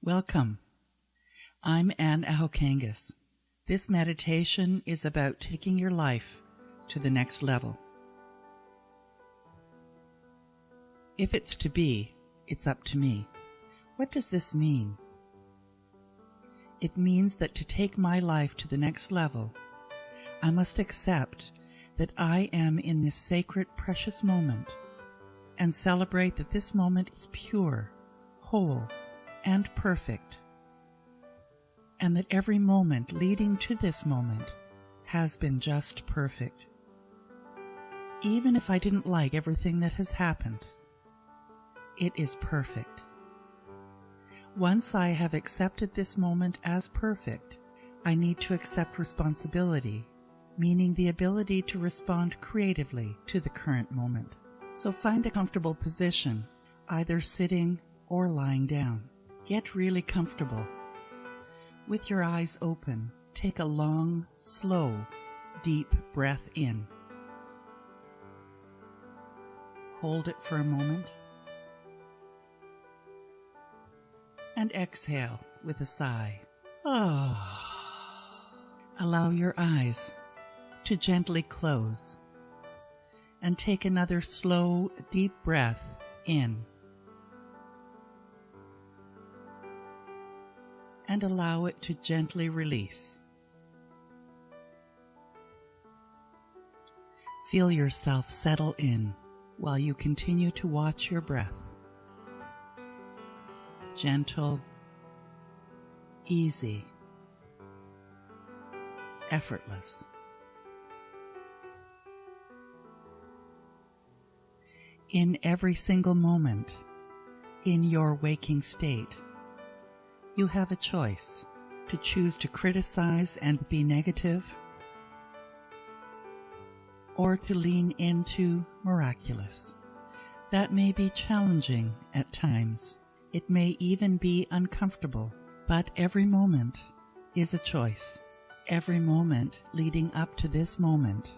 Welcome. I'm Anne Ahokangas. This meditation is about taking your life to the next level. If it's to be, it's up to me. What does this mean? It means that to take my life to the next level, I must accept that I am in this sacred, precious moment and celebrate that this moment is pure, whole, and perfect, and that every moment leading to this moment has been just perfect. Even if I didn't like everything that has happened, it is perfect. Once I have accepted this moment as perfect, I need to accept responsibility, meaning the ability to respond creatively to the current moment. So find a comfortable position, either sitting or lying down. Get really comfortable. With your eyes open, take a long, slow, deep breath in. Hold it for a moment. And exhale with a sigh. Allow your eyes to gently close and take another slow, deep breath in. And allow it to gently release. Feel yourself settle in while you continue to watch your breath. Gentle, easy, effortless. In every single moment, in your waking state, you have a choice to choose to criticize and be negative, or to lean into miraculous. That may be challenging at times. It may even be uncomfortable, but every moment is a choice. Every moment leading up to this moment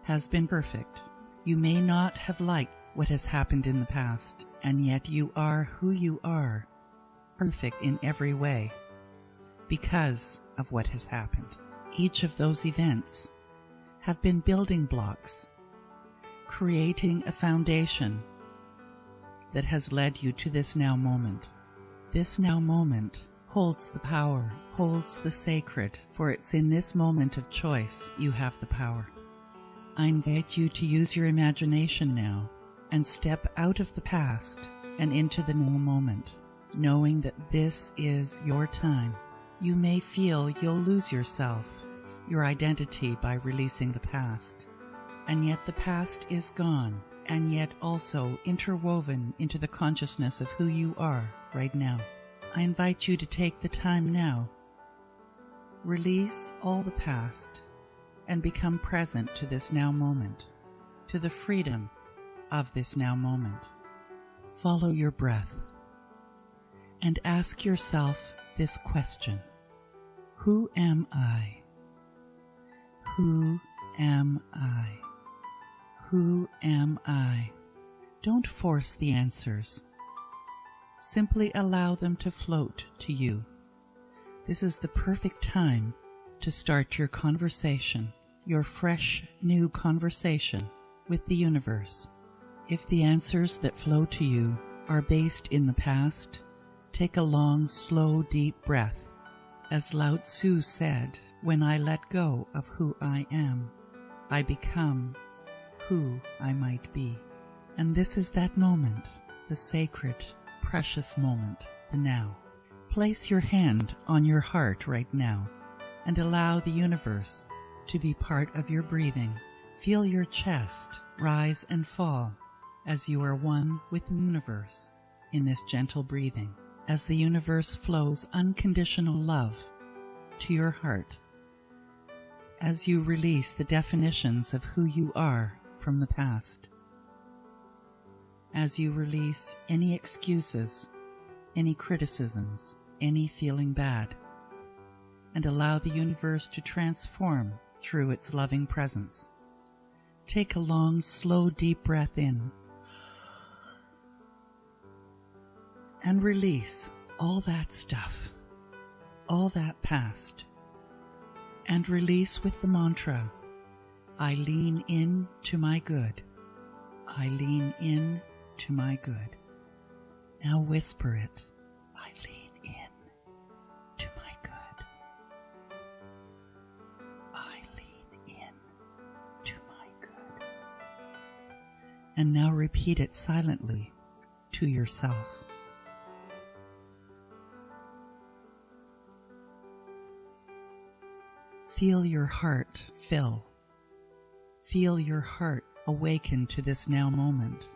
has been perfect. You may not have liked what has happened in the past, and yet you are who you are, perfect in every way, because of what has happened. Each of those events have been building blocks, creating a foundation that has led you to this now moment. This now moment holds the power, holds the sacred, for it's in this moment of choice you have the power. I invite you to use your imagination now and step out of the past and into the now moment, knowing that this is your time. You may feel you'll lose yourself, your identity, by releasing the past, and yet the past is gone, and yet also interwoven into the consciousness of who you are right now. I invite you to take the time now, release all the past, and become present to this now moment, to the freedom of this now moment. Follow your breath and ask yourself this question: who am I? Who am I? Who am I? Don't force the answers. Simply allow them to float to you. This is the perfect time to start your conversation, your fresh, new conversation with the universe. If the answers that flow to you are based in the past, take a long, slow, deep breath. As Lao Tzu said, "When I let go of who I am, I become who I might be." And this is that moment, the sacred, precious moment, the now. Place your hand on your heart right now and allow the universe to be part of your breathing. Feel your chest rise and fall as you are one with the universe in this gentle breathing, as the universe flows unconditional love to your heart, as you release the definitions of who you are from the past, as you release any excuses, any criticisms, any feeling bad, and allow the universe to transform through its loving presence. Take a long, slow, deep breath in and release all that stuff, all that past, and release with the mantra, I lean in to my good. I lean in to my good. Now whisper it. I lean in to my good. I lean in to my good. And now repeat it silently to yourself. Feel your heart fill. Feel your heart awaken to this now moment.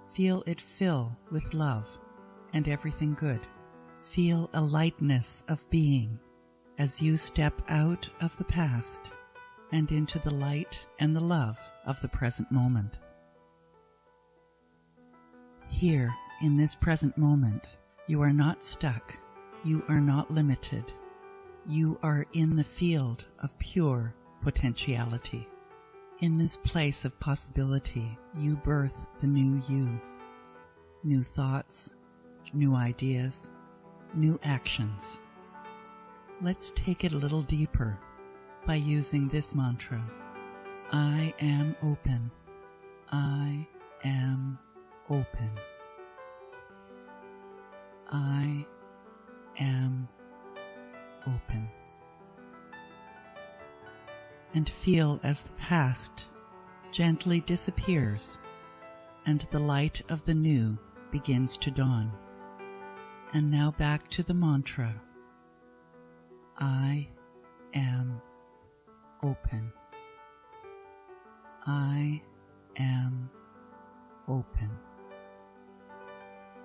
Feel it fill with love and everything good. Feel a lightness of being as you step out of the past and into the light and the love of the present moment. Here, in this present moment, you are not stuck. You are not limited. You are in the field of pure potentiality. In this place of possibility, you birth the new you. New thoughts, new ideas, new actions. Let's take it a little deeper by using this mantra. I am open. I am open. I am open. And feel as the past gently disappears and the light of the new begins to dawn. And now back to the mantra. I am open. I am open.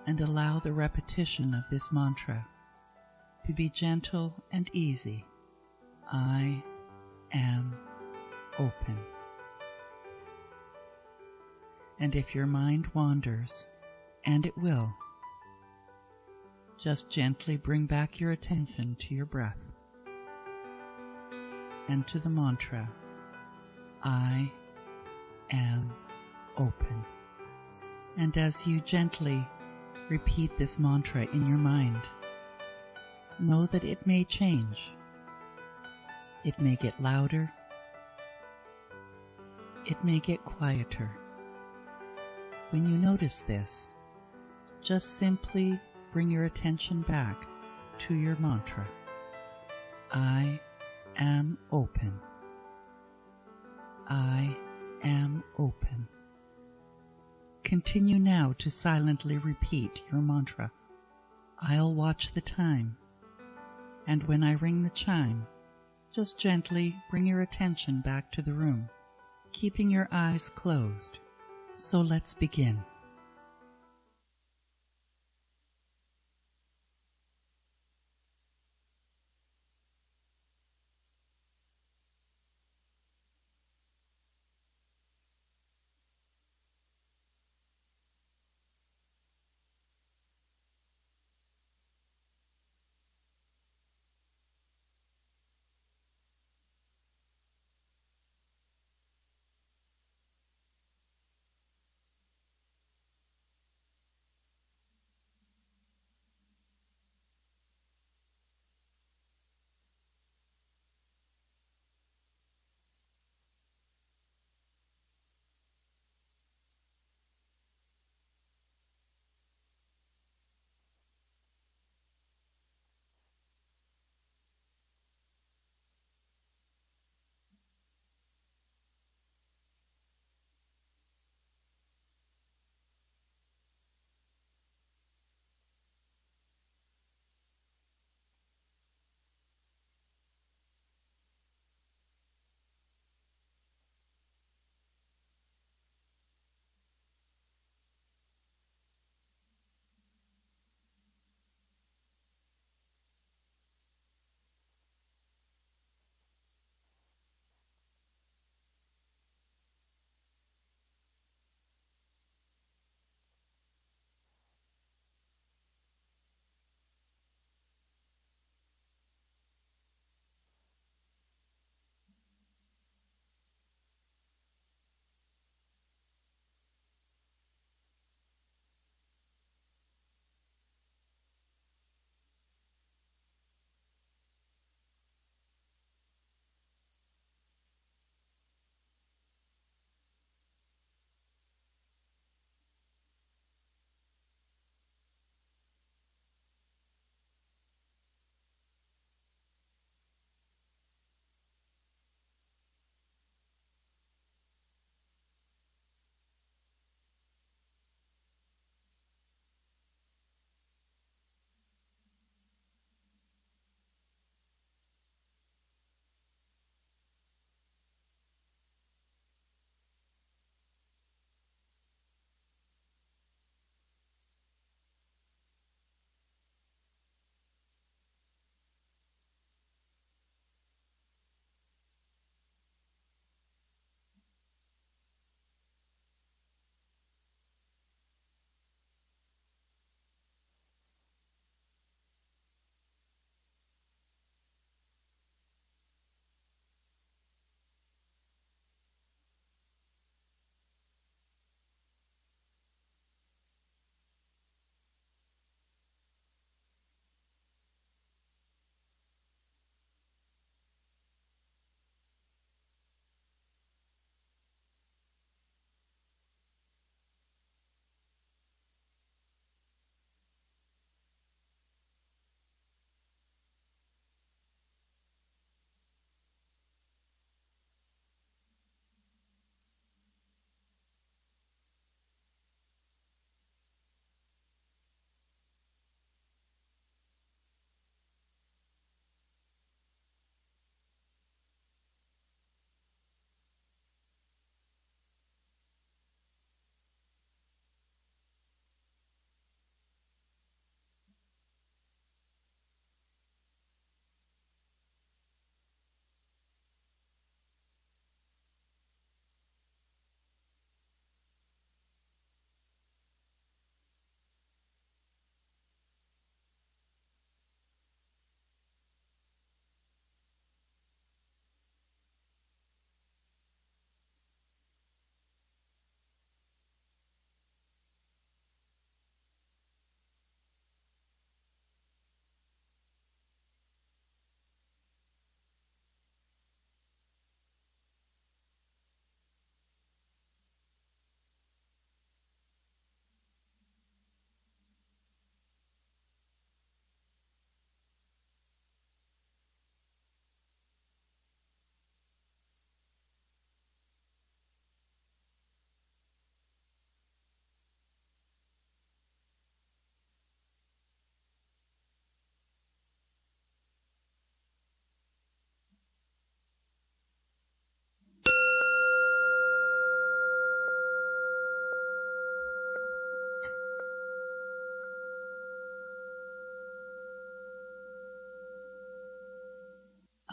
And allow the repetition of this mantra to be gentle and easy. I am open. And if your mind wanders, and it will, just gently bring back your attention to your breath and to the mantra, I am open. And as you gently repeat this mantra in your mind, know that it may change. It may get louder. It may get quieter. When you notice this, just simply bring your attention back to your mantra. I am open. I am open. Continue now to silently repeat your mantra. I'll watch the time, and when I ring the chime, just gently bring your attention back to the room, keeping your eyes closed. So let's begin.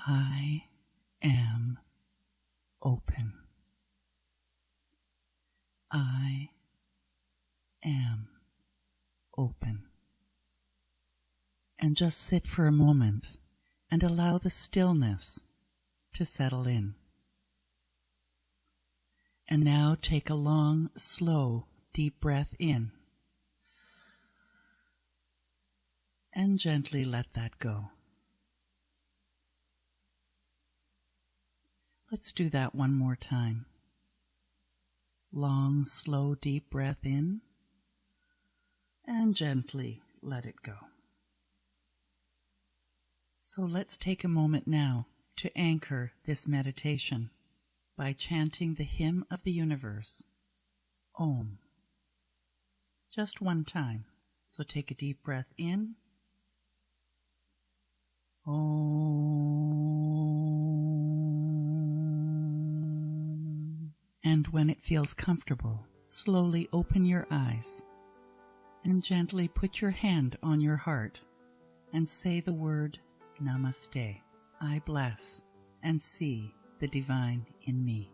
I am open. I am open. And just sit for a moment and allow the stillness to settle in. And now take a long, slow, deep breath in. And gently let that go. Let's do that one more time. Long, slow, deep breath in, and gently let it go. So let's take a moment now to anchor this meditation by chanting the hymn of the universe, Om. Just one time. So take a deep breath in. Om. And when it feels comfortable, slowly open your eyes and gently put your hand on your heart and say the word Namaste. I bless and see the divine in me.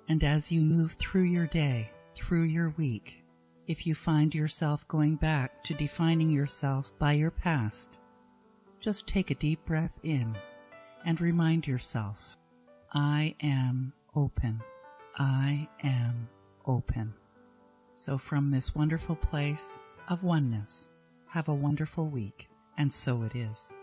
And as you move through your day, through your week, if you find yourself going back to defining yourself by your past, just take a deep breath in and remind yourself, I am open. I am open. So from this wonderful place of oneness, have a wonderful week, and so it is.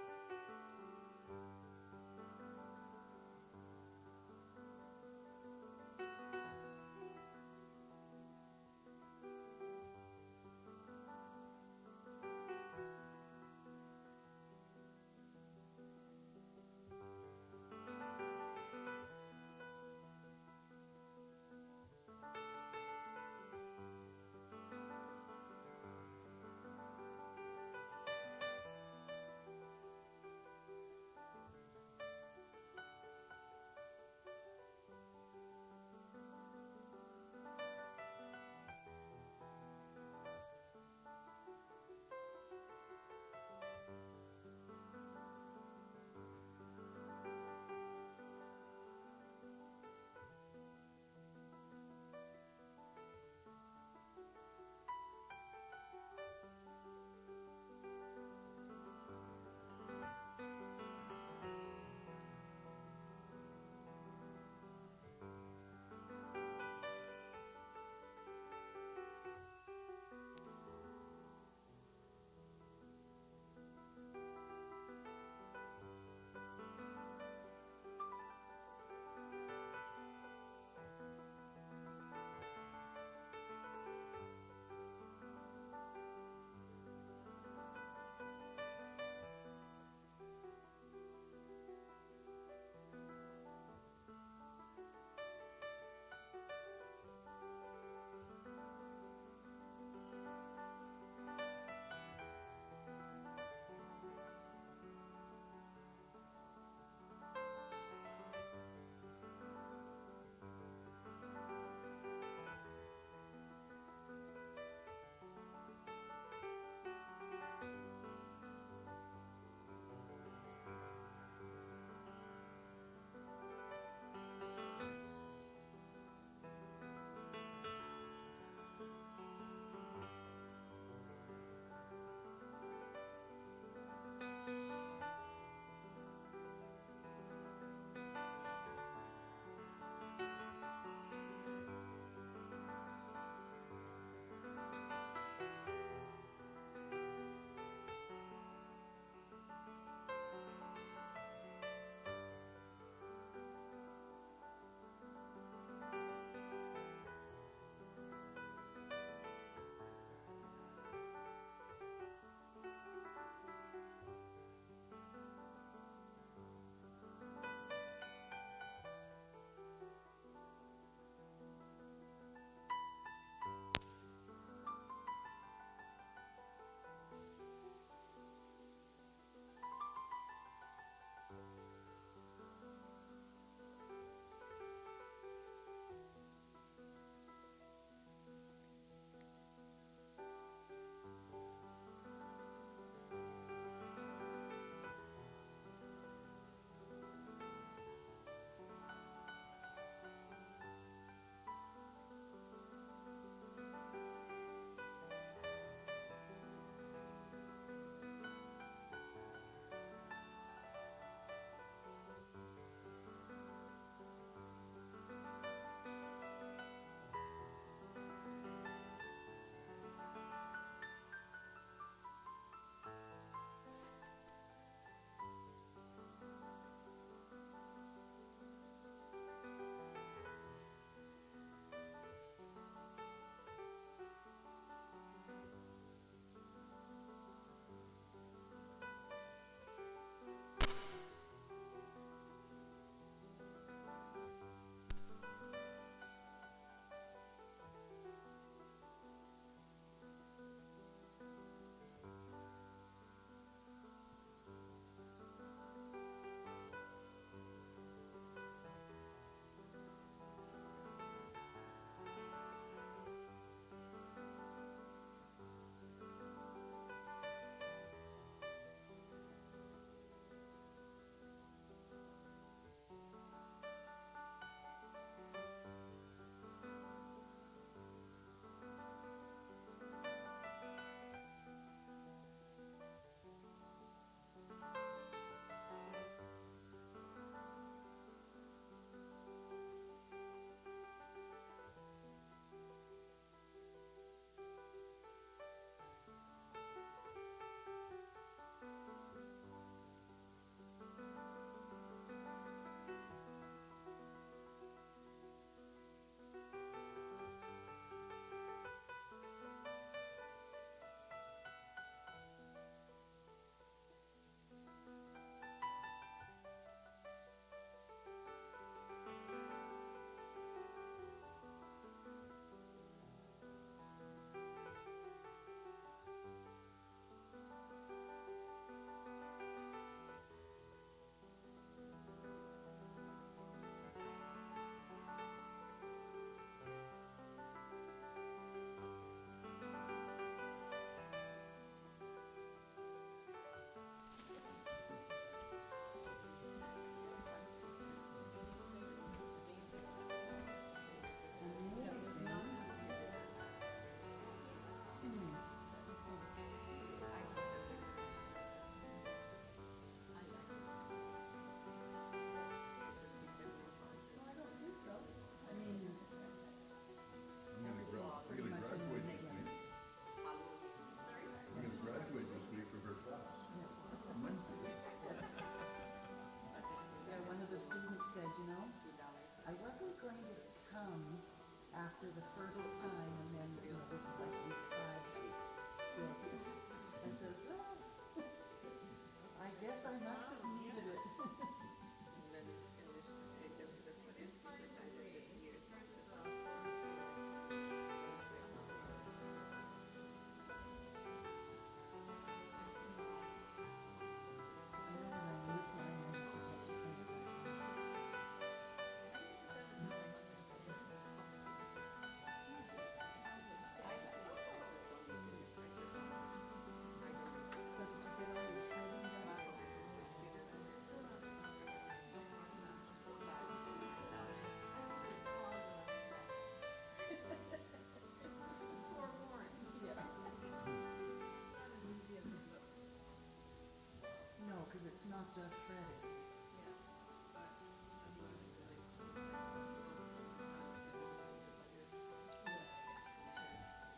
just shredded.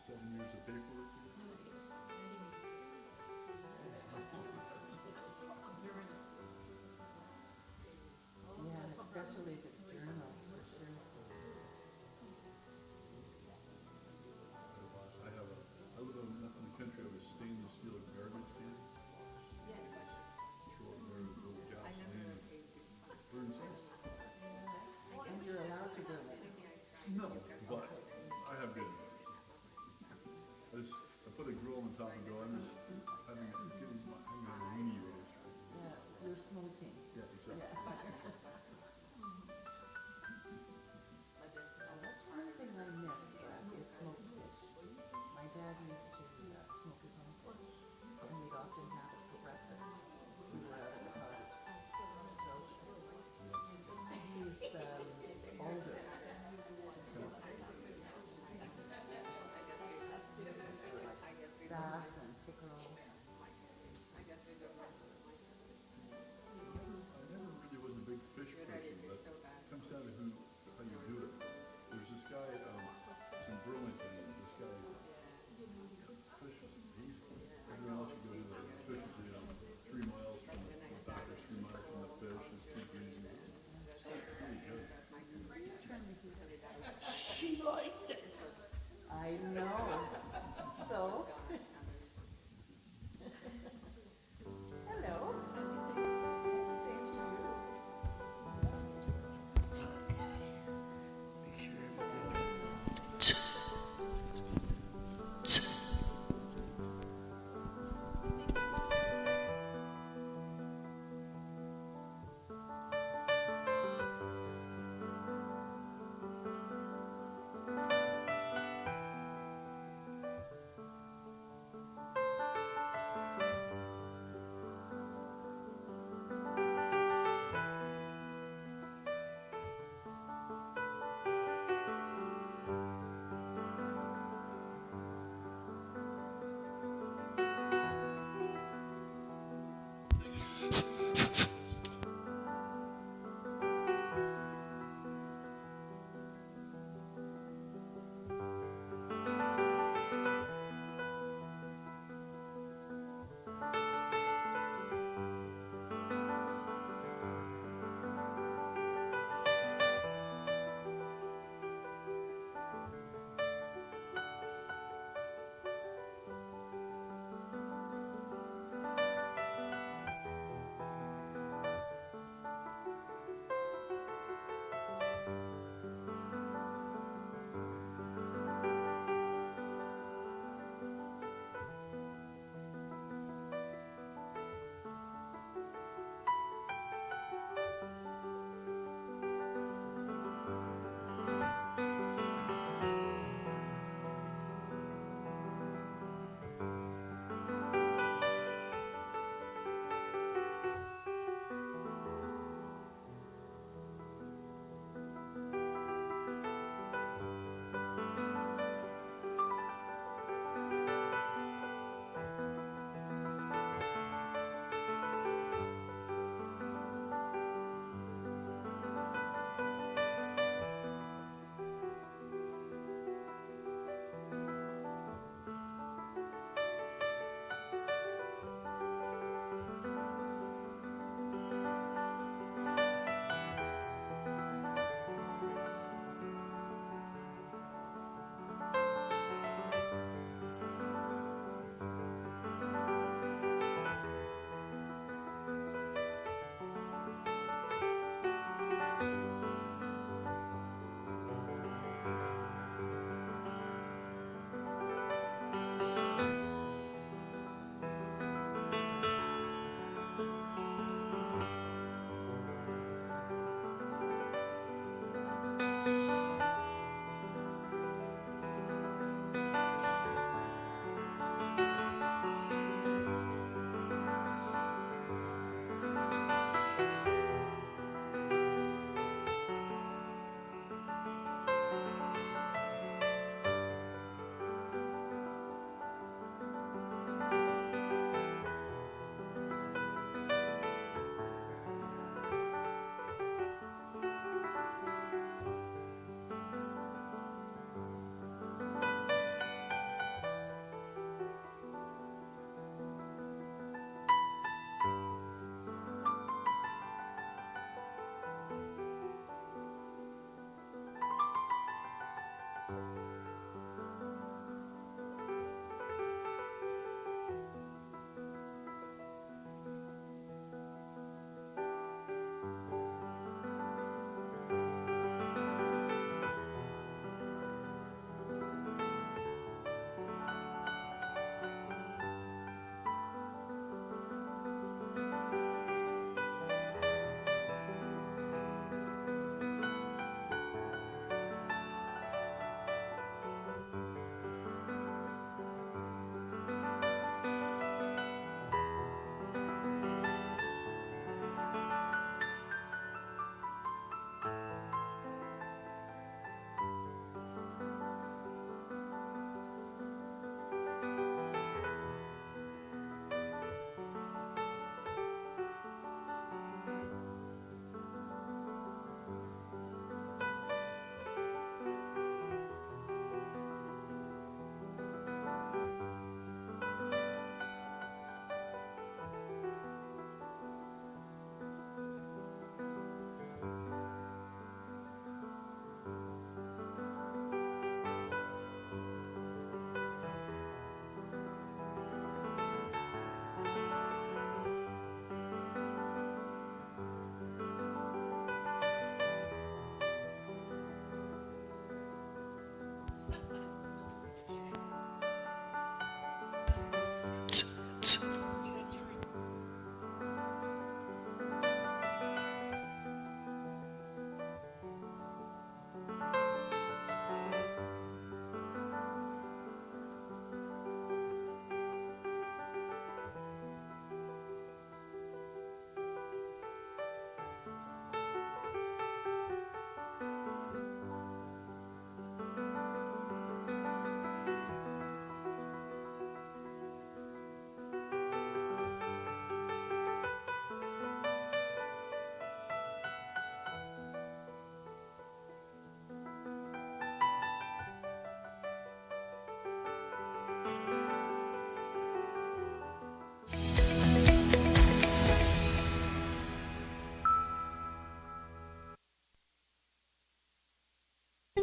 7 years of paperwork. Yeah, and especially if it's journals, for sure. I live in the country. I have a stainless steel garbage can. Throw it in there with a little gasoline. Burns things. And you're allowed to burn it. No, but I have good advice. I put a grill on top of the grill. I'm just having a weenie roast. Yeah, you're smoking. Yeah, exactly. Yeah. That's one thing I miss is smoked fish. My dad used to smoke his own fish, and we'd often have it for breakfast. We were out at the cottage. So he's older. Bass and pickerel. I never really was a big fish person, but it comes down to how you do it. There's this guy in Burlington. This guy fishes. Everyone else you go to fishes, 3 miles from the backer, 3 miles from the fish. It's too greasy. It's really good. She liked it. I know. So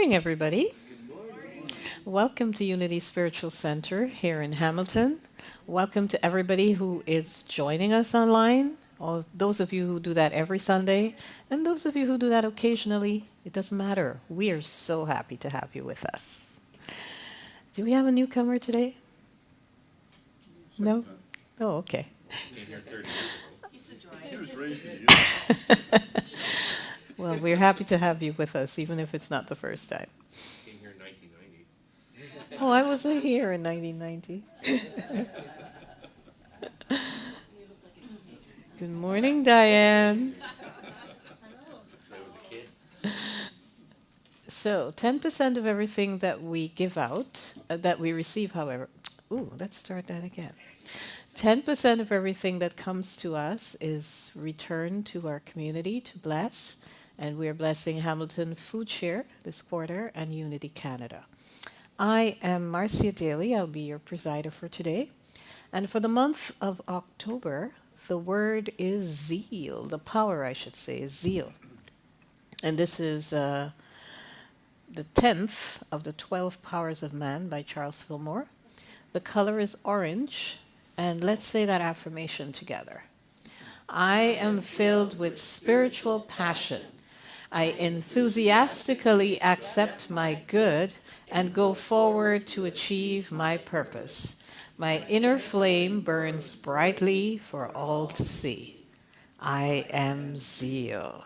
morning, everybody. Welcome to Unity Spiritual Center here in Hamilton. Welcome to everybody who is joining us online. All those of you who do that every Sunday, and those of you who do that occasionally, it doesn't matter. We are so happy to have you with us. Do we have a newcomer today? No? Oh, okay. He was raised in the Well, we're happy to have you with us, even if it's not the first time. Came here in 1990. Oh, I wasn't here in 1990. Good morning, Diane. So I was a kid. So, 10% of everything that we give out, that we receive, however, let's start that again. 10% of everything that comes to us is returned to our community to bless, and we are blessing Hamilton Food Share this quarter and Unity Canada. I am Marcia Daly. I'll be your presider for today. And for the month of October, the word is zeal. The power, I should say, is zeal. And this is the 10th of the 12 Powers of Man by Charles Fillmore. The color is orange. And let's say that affirmation together. I am filled with spiritual passion. I enthusiastically accept my good and go forward to achieve my purpose. My inner flame burns brightly for all to see. I am zeal.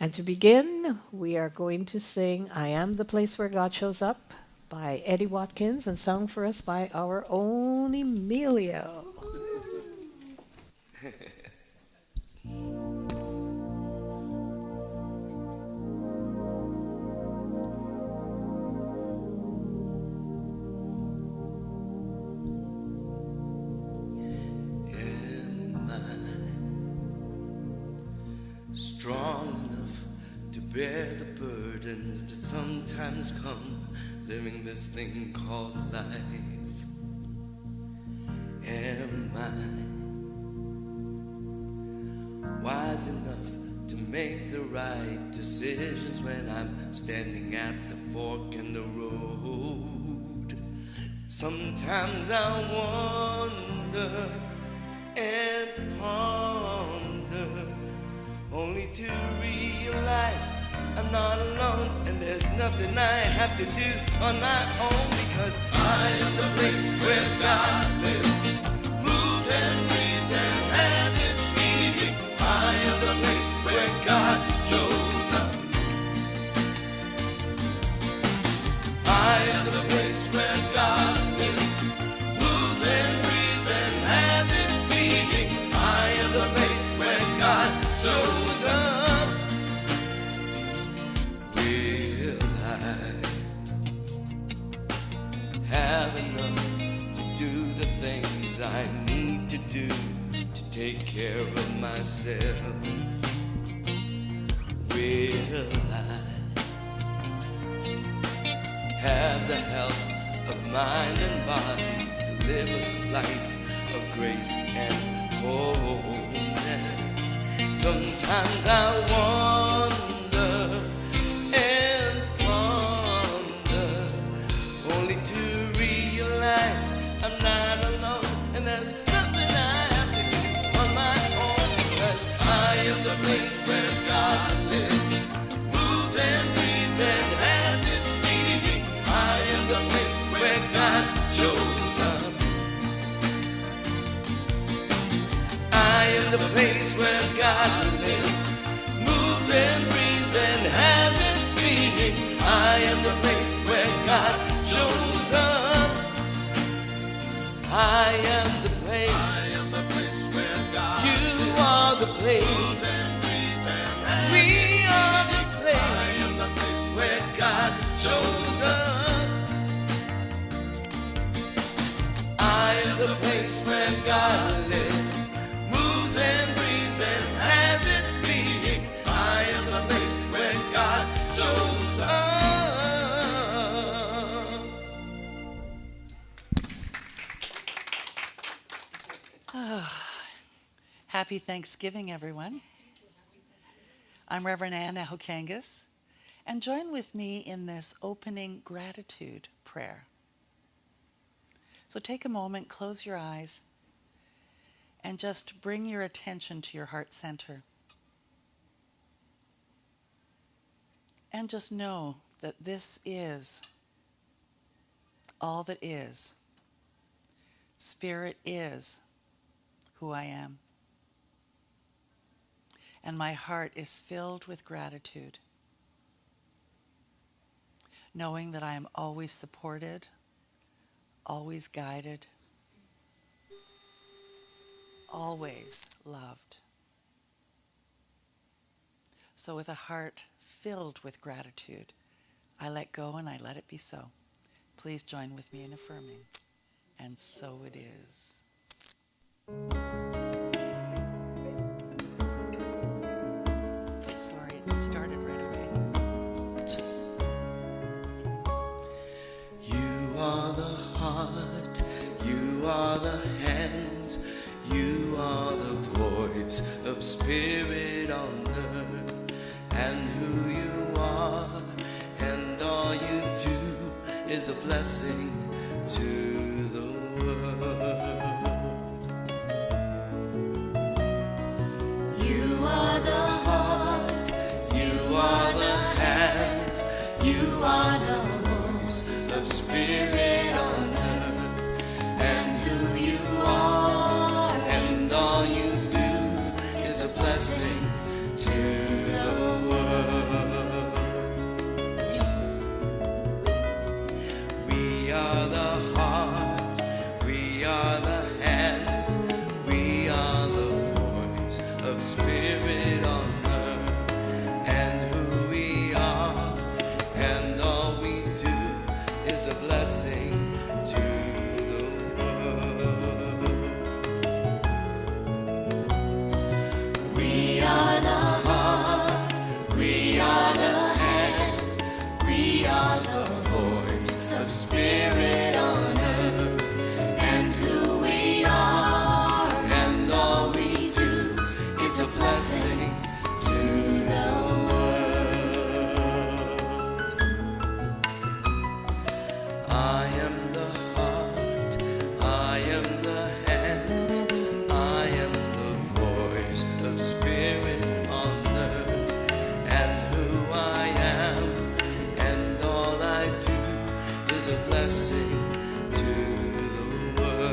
And to begin, we are going to sing I Am the Place Where God Shows Up by Eddie Watkins and sung for us by our own Emilio. Strong enough to bear the burdens that sometimes come living this thing called life? Am I wise enough to make the right decisions when I'm standing at the fork in the road? Sometimes I wonder and ponder, only to realize I'm not alone, and there's nothing I have to do on my own, because I am the place where God lives, moves and breathes and has its being. I am the place where God shows up. I am the place where God lives, moves and breathes and has its being. I am the place where God shows up. Will I have enough to do the things I need to do to take care of myself? Will I have the health of mind and body to live a life of grace and wholeness? Sometimes I wonder and ponder, only to realize I'm not alone, and there's nothing I have to do on my own, because I am the place where God lives, moves and breathes and has its being. I am the place where God shows up. I am the place where God lives, moves and breathes and has its being. I am the place where God shows up. I am the place. You are the place. We are the place where God shows up. I am the place where God lives, moves and breathes and has its being. I am the place where God shows up. Happy Thanksgiving, everyone. I'm Reverend Ann Ahokangas, And join with me in this opening gratitude prayer. So take a moment, close your eyes, and just bring your attention to your heart center. And just know that this is all that is. Spirit is who I am. And my heart is filled with gratitude, knowing that I am always supported, always guided, always loved. So with a heart filled with gratitude, I let go and I let it be so. Please join with me in affirming. And so it is. Sorry, it started right away. You are the heart, you are the hands, you are the voice of spirit on earth, and who you are, and all you do is a blessing to the world. You are the heart, you are the hands, you are the voice of spirit on earth, and who you are, and all you do is a blessing to the world. We are the heart, we are the hands, we are the voice of spirit on earth, and who we are, and all we do is a blessing to the world. We are the heart, we are the hands, we are the voice of spirit on earth, and who we are, and all we do is a blessing to the world. I am the heart, I am the hands, I am the voice of spirit on earth, and who I am, and all I do is a blessing to the world.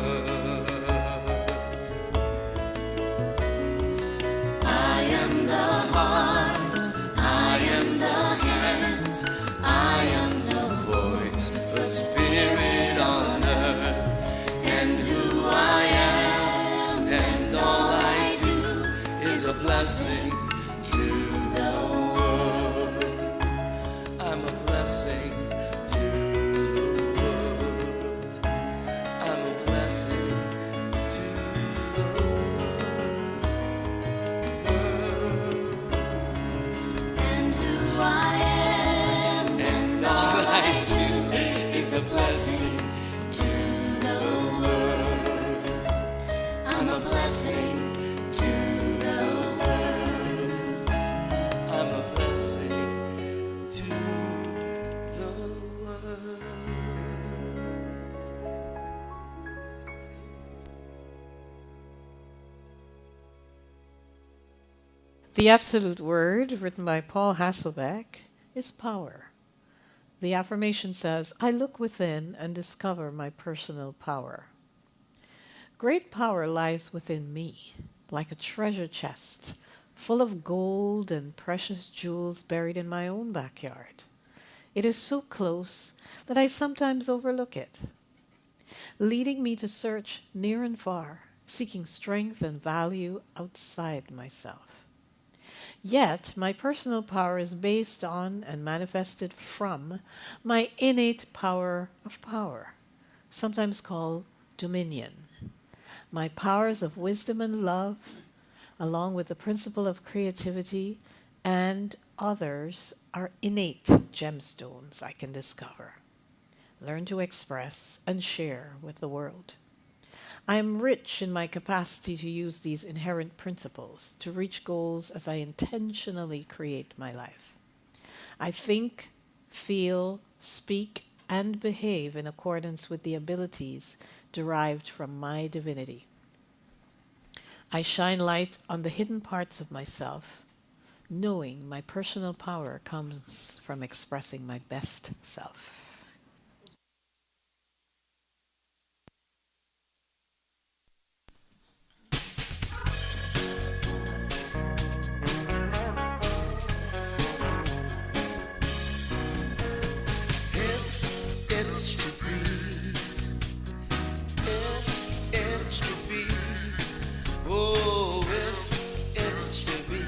I am the heart, I am the hands, I am the voice of spirit on earth, and who I am, and all I do is a blessing to the world. I'm a blessing to the world. I'm a blessing to the world. And who I am, And all I do is a blessing to the world. I'm a blessing to the world. I'm a blessing to the world. The absolute word, written by Paul Hasselbeck, is power. The affirmation says, I look within and discover my personal power. Great power lies within me, like a treasure chest, full of gold and precious jewels buried in my own backyard. It is so close that I sometimes overlook it, leading me to search near and far, seeking strength and value outside myself. Yet, my personal power is based on and manifested from my innate power of power, sometimes called dominion. My powers of wisdom and love, along with the principle of creativity and others, are innate gemstones I can discover, learn to express, and share with the world. I am rich in my capacity to use these inherent principles to reach goals as I intentionally create my life. I think, feel, speak, and behave in accordance with the abilities derived from my divinity. I shine light on the hidden parts of myself, knowing my personal power comes from expressing my best self. If it's to be, if it's to be, oh, if it's to be,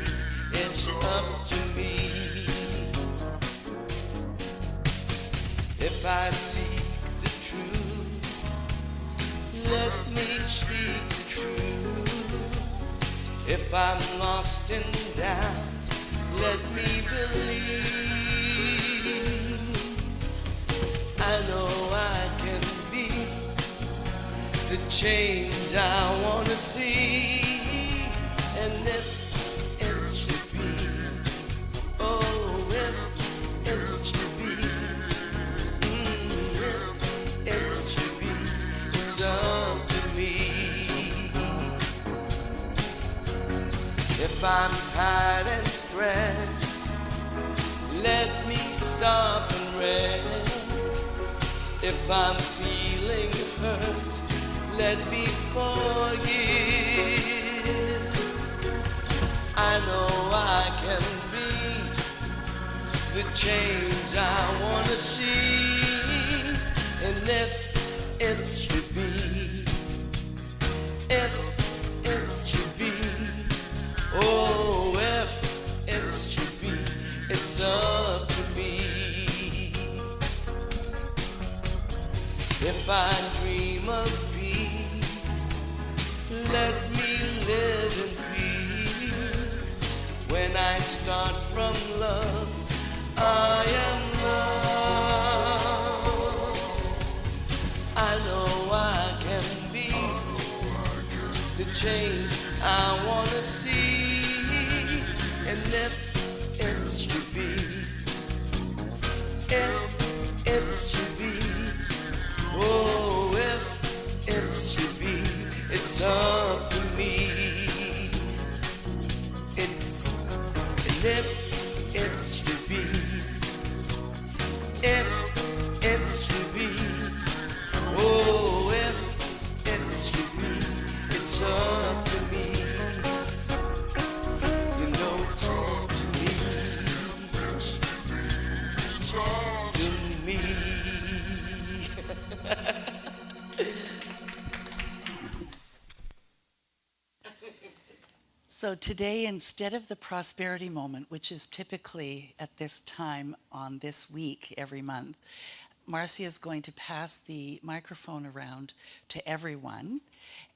it's up to me. If I seek the truth, let me seek the truth. If I'm lost in doubt, let me believe. I know I can be the change I want to see. And if it's to be, oh, if it's to be, if it's to be, it's up to me. If I'm tired and stressed, let me stop and rest. If I'm feeling hurt, let me forgive. I know I can be the change I want to see. And if it's to be, if it's to be, oh, if it's to be, it's up to me. If I dream of peace, let me live in peace. When I start from love, I am love. I know I can be the change I want to see. And if it's to be, if it's to be, oh, if it's to be, it's up to me. And if it's to be, if it's to be, oh, if it's to be, it's up to me. You know, it's up to me. To me. So today, instead of the prosperity moment, which is typically at this time on this week every month, Marcia is going to pass the microphone around to everyone.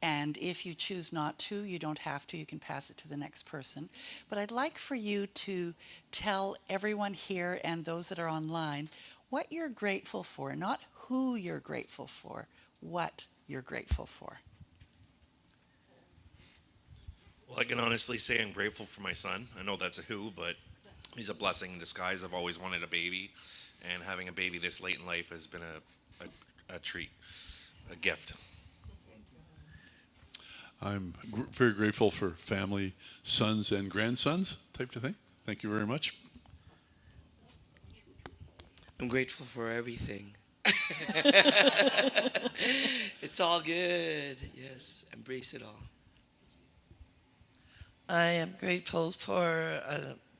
And if you choose not to, you don't have to, you can pass it to the next person. But I'd like for you to tell everyone here and those that are online what you're grateful for, not who you're grateful for, what you're grateful for. Well, I can honestly say I'm grateful for my son. I know that's a who, but he's a blessing in disguise. I've always wanted a baby, and having a baby this late in life has been a treat, a gift. I'm very grateful for family, sons and grandsons type of thing. Thank you very much. I'm grateful for everything. It's all good. Yes, embrace it all. I am grateful for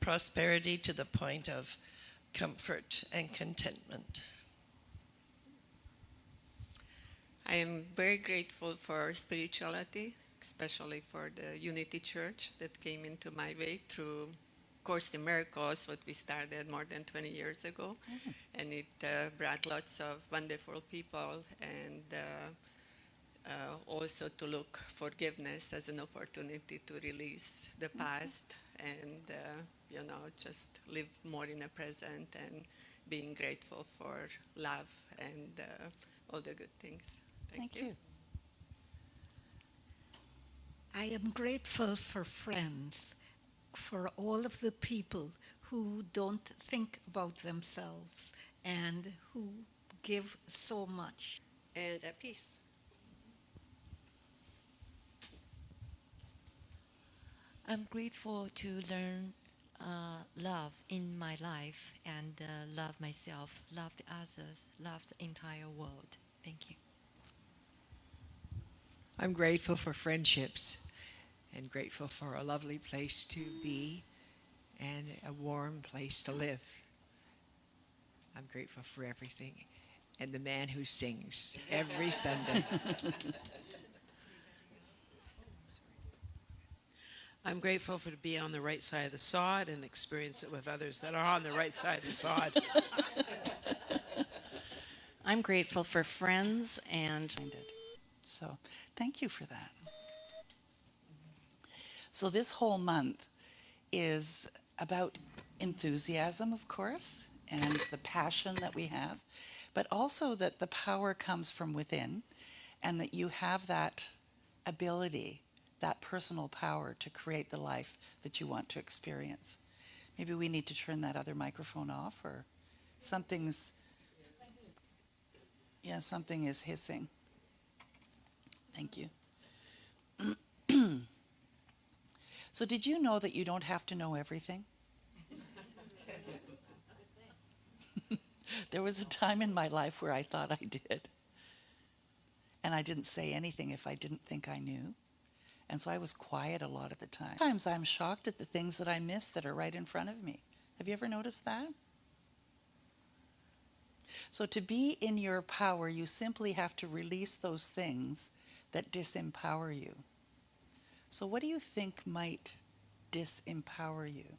prosperity to the point of comfort and contentment. I am very grateful for spirituality, especially for the Unity Church that came into my way through Course in Miracles, what we started more than 20 years ago. And it brought lots of wonderful people, and also to look forgiveness as an opportunity to release the past and, just live more in the present and being grateful for love and all the good things. Thank you. I am grateful for friends, for all of the people who don't think about themselves and who give so much. And at peace. I'm grateful to learn love in my life and love myself, love the others, love the entire world. Thank you. I'm grateful for friendships and grateful for a lovely place to be and a warm place to live. I'm grateful for everything and the man who sings every Sunday. I'm grateful for to be on the right side of the sod and experience it with others that are on the right side of the sod. I'm grateful for friends and so thank you for that. So this whole month is about enthusiasm, of course, and the passion that we have, but also that the power comes from within and that you have that ability, that personal power to create the life that you want to experience. Maybe we need to turn that other microphone off, or something is hissing. Thank you. So did you know that you don't have to know everything? There was a time in my life where I thought I did. And I didn't say anything if I didn't think I knew. And so I was quiet a lot of the time. Sometimes I'm shocked at the things that I miss that are right in front of me. Have you ever noticed that? So to be in your power, you simply have to release those things that disempower you. So what do you think might disempower you?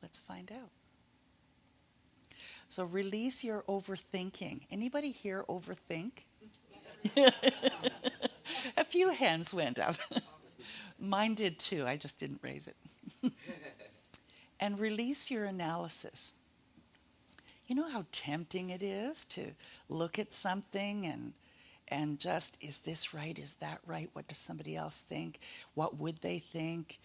Let's find out. So release your overthinking. Anybody here overthink? A few hands went up. Mine did too, I just didn't raise it. And release your analysis. You know how tempting it is to look at something and just, is this right? Is that right? What does somebody else think? What would they think?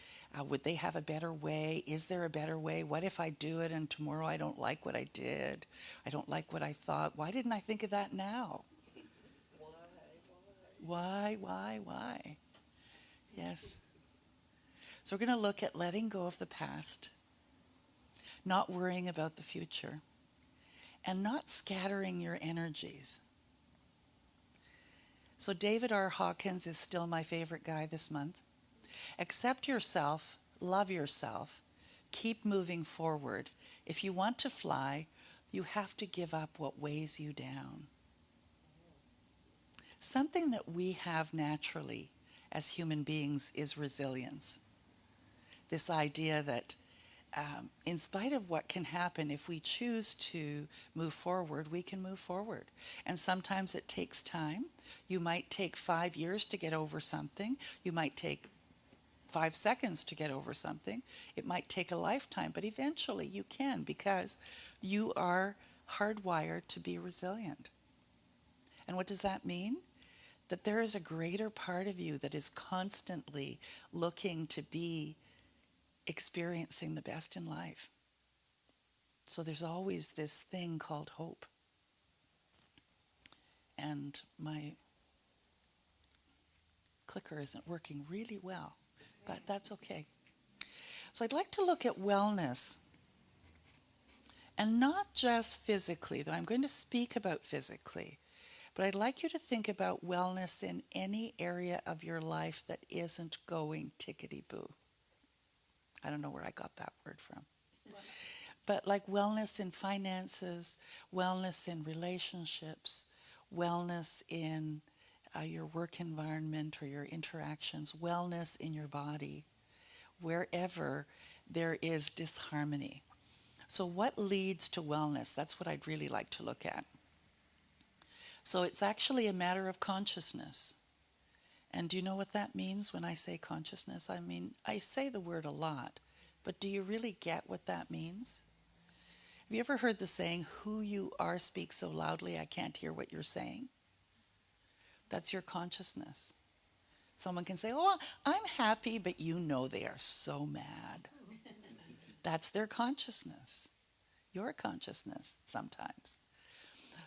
Would they have a better way? Is there a better way? What if I do it and tomorrow I don't like what I did? I don't like what I thought. Why didn't I think of that now? Why? Yes. So we're going to look at letting go of the past, not worrying about the future, and not scattering your energies. So David R. Hawkins is still my favorite guy this month. Accept yourself, love yourself, keep moving forward. If you want to fly, you have to give up what weighs you down. Something that we have naturally as human beings is resilience. This idea that in spite of what can happen, if we choose to move forward, we can move forward. And sometimes it takes time. You might take 5 years to get over something. You might take 5 seconds to get over something. It might take a lifetime, but eventually you can, because you are hardwired to be resilient. And what does that mean? That there is a greater part of you that is constantly looking to be experiencing the best in life. So there's always this thing called hope. And my clicker isn't working really well, but that's okay. So I'd like to look at wellness, and not just physically, though I'm going to speak about physically, but I'd like you to think about wellness in any area of your life that isn't going tickety-boo. I don't know where I got that word from. But like wellness in finances, wellness in relationships, wellness in your work environment or your interactions, wellness in your body, wherever there is disharmony. So what leads to wellness? That's what I'd really like to look at. So it's actually a matter of consciousness. And do you know what that means when I say consciousness? I mean, I say the word a lot, but do you really get what that means? Have you ever heard the saying, who you are speaks so loudly I can't hear what you're saying? That's your consciousness. Someone can say, oh, I'm happy, but you know they are so mad. That's their consciousness, your consciousness sometimes.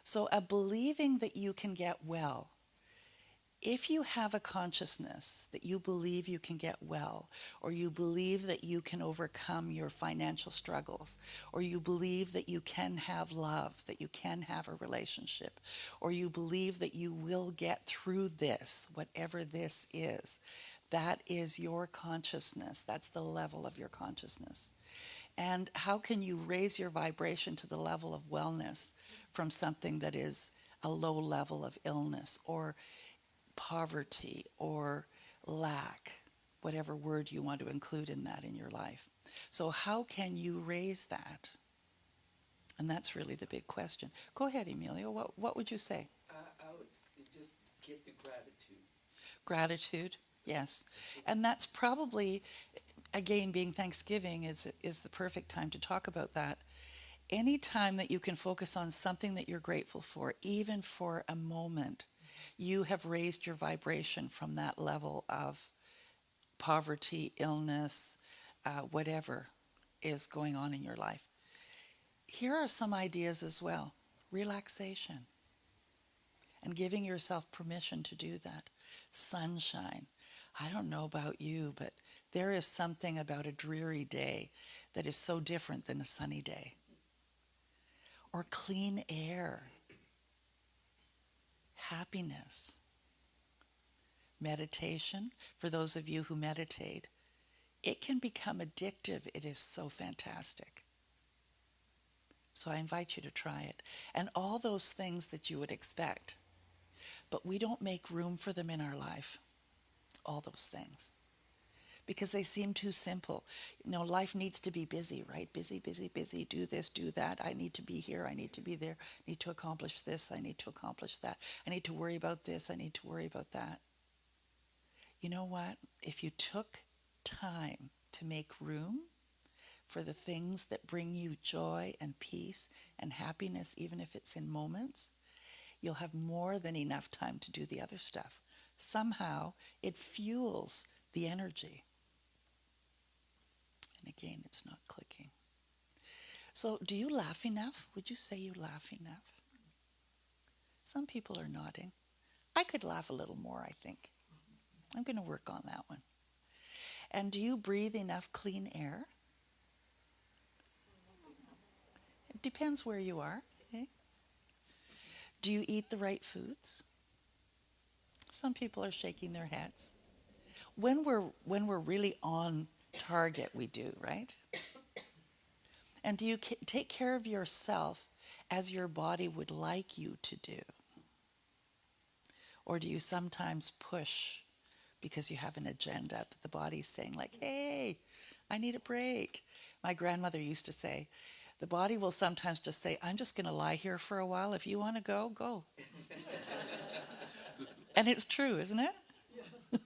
So a believing that you can get well, if you have a consciousness that you believe you can get well, or you believe that you can overcome your financial struggles, or you believe that you can have love, that you can have a relationship, or you believe that you will get through this, whatever this is, that is your consciousness. That's the level of your consciousness. And how can you raise your vibration to the level of wellness from something that is a low level of illness or poverty or lack, whatever word you want to include in that in your life? So how can you raise that? And that's really the big question. Go ahead, Emilio. What would you say? I would just give the gratitude. Gratitude, yes. And that's probably, again, being Thanksgiving is the perfect time to talk about that. Any time that you can focus on something that you're grateful for, even for a moment, you have raised your vibration from that level of poverty, illness, whatever is going on in your life. Here are some ideas as well. Relaxation and giving yourself permission to do that. Sunshine. I don't know about you, but there is something about a dreary day that is so different than a sunny day. Or clean air. Happiness. Meditation. For those of you who meditate, it can become addictive. It is so fantastic. So I invite you to try it. And all those things that you would expect. But we don't make room for them in our life. All those things. Because they seem too simple. You know, life needs to be busy, right? Busy, busy, busy. Do this, do that. I need to be here. I need to be there. I need to accomplish this. I need to accomplish that. I need to worry about this. I need to worry about that. You know what? If you took time to make room for the things that bring you joy and peace and happiness, even if it's in moments, you'll have more than enough time to do the other stuff. Somehow it fuels the energy. And again, it's not clicking. So do you laugh enough? Would you say you laugh enough? Some people are nodding. I could laugh a little more, I think. I'm going to work on that one. And do you breathe enough clean air? It depends where you are. Okay? Do you eat the right foods? Some people are shaking their heads. When we're really on target, we do, right? And do you take care of yourself as your body would like you to do? Or do you sometimes push because you have an agenda that the body's saying like, hey, I need a break? My grandmother used to say, the body will sometimes just say, I'm just going to lie here for a while. If you want to go, go. And it's true, isn't it?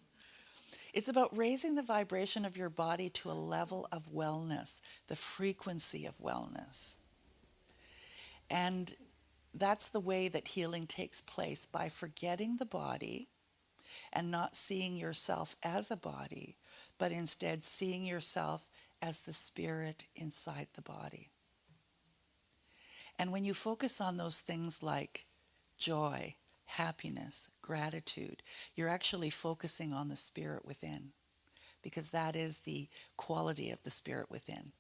It's about raising the vibration of your body to a level of wellness, the frequency of wellness. And that's the way that healing takes place, by forgetting the body and not seeing yourself as a body, but instead seeing yourself as the spirit inside the body. And when you focus on those things like joy, happiness, gratitude, you're actually focusing on the spirit within, because that is the quality of the spirit within.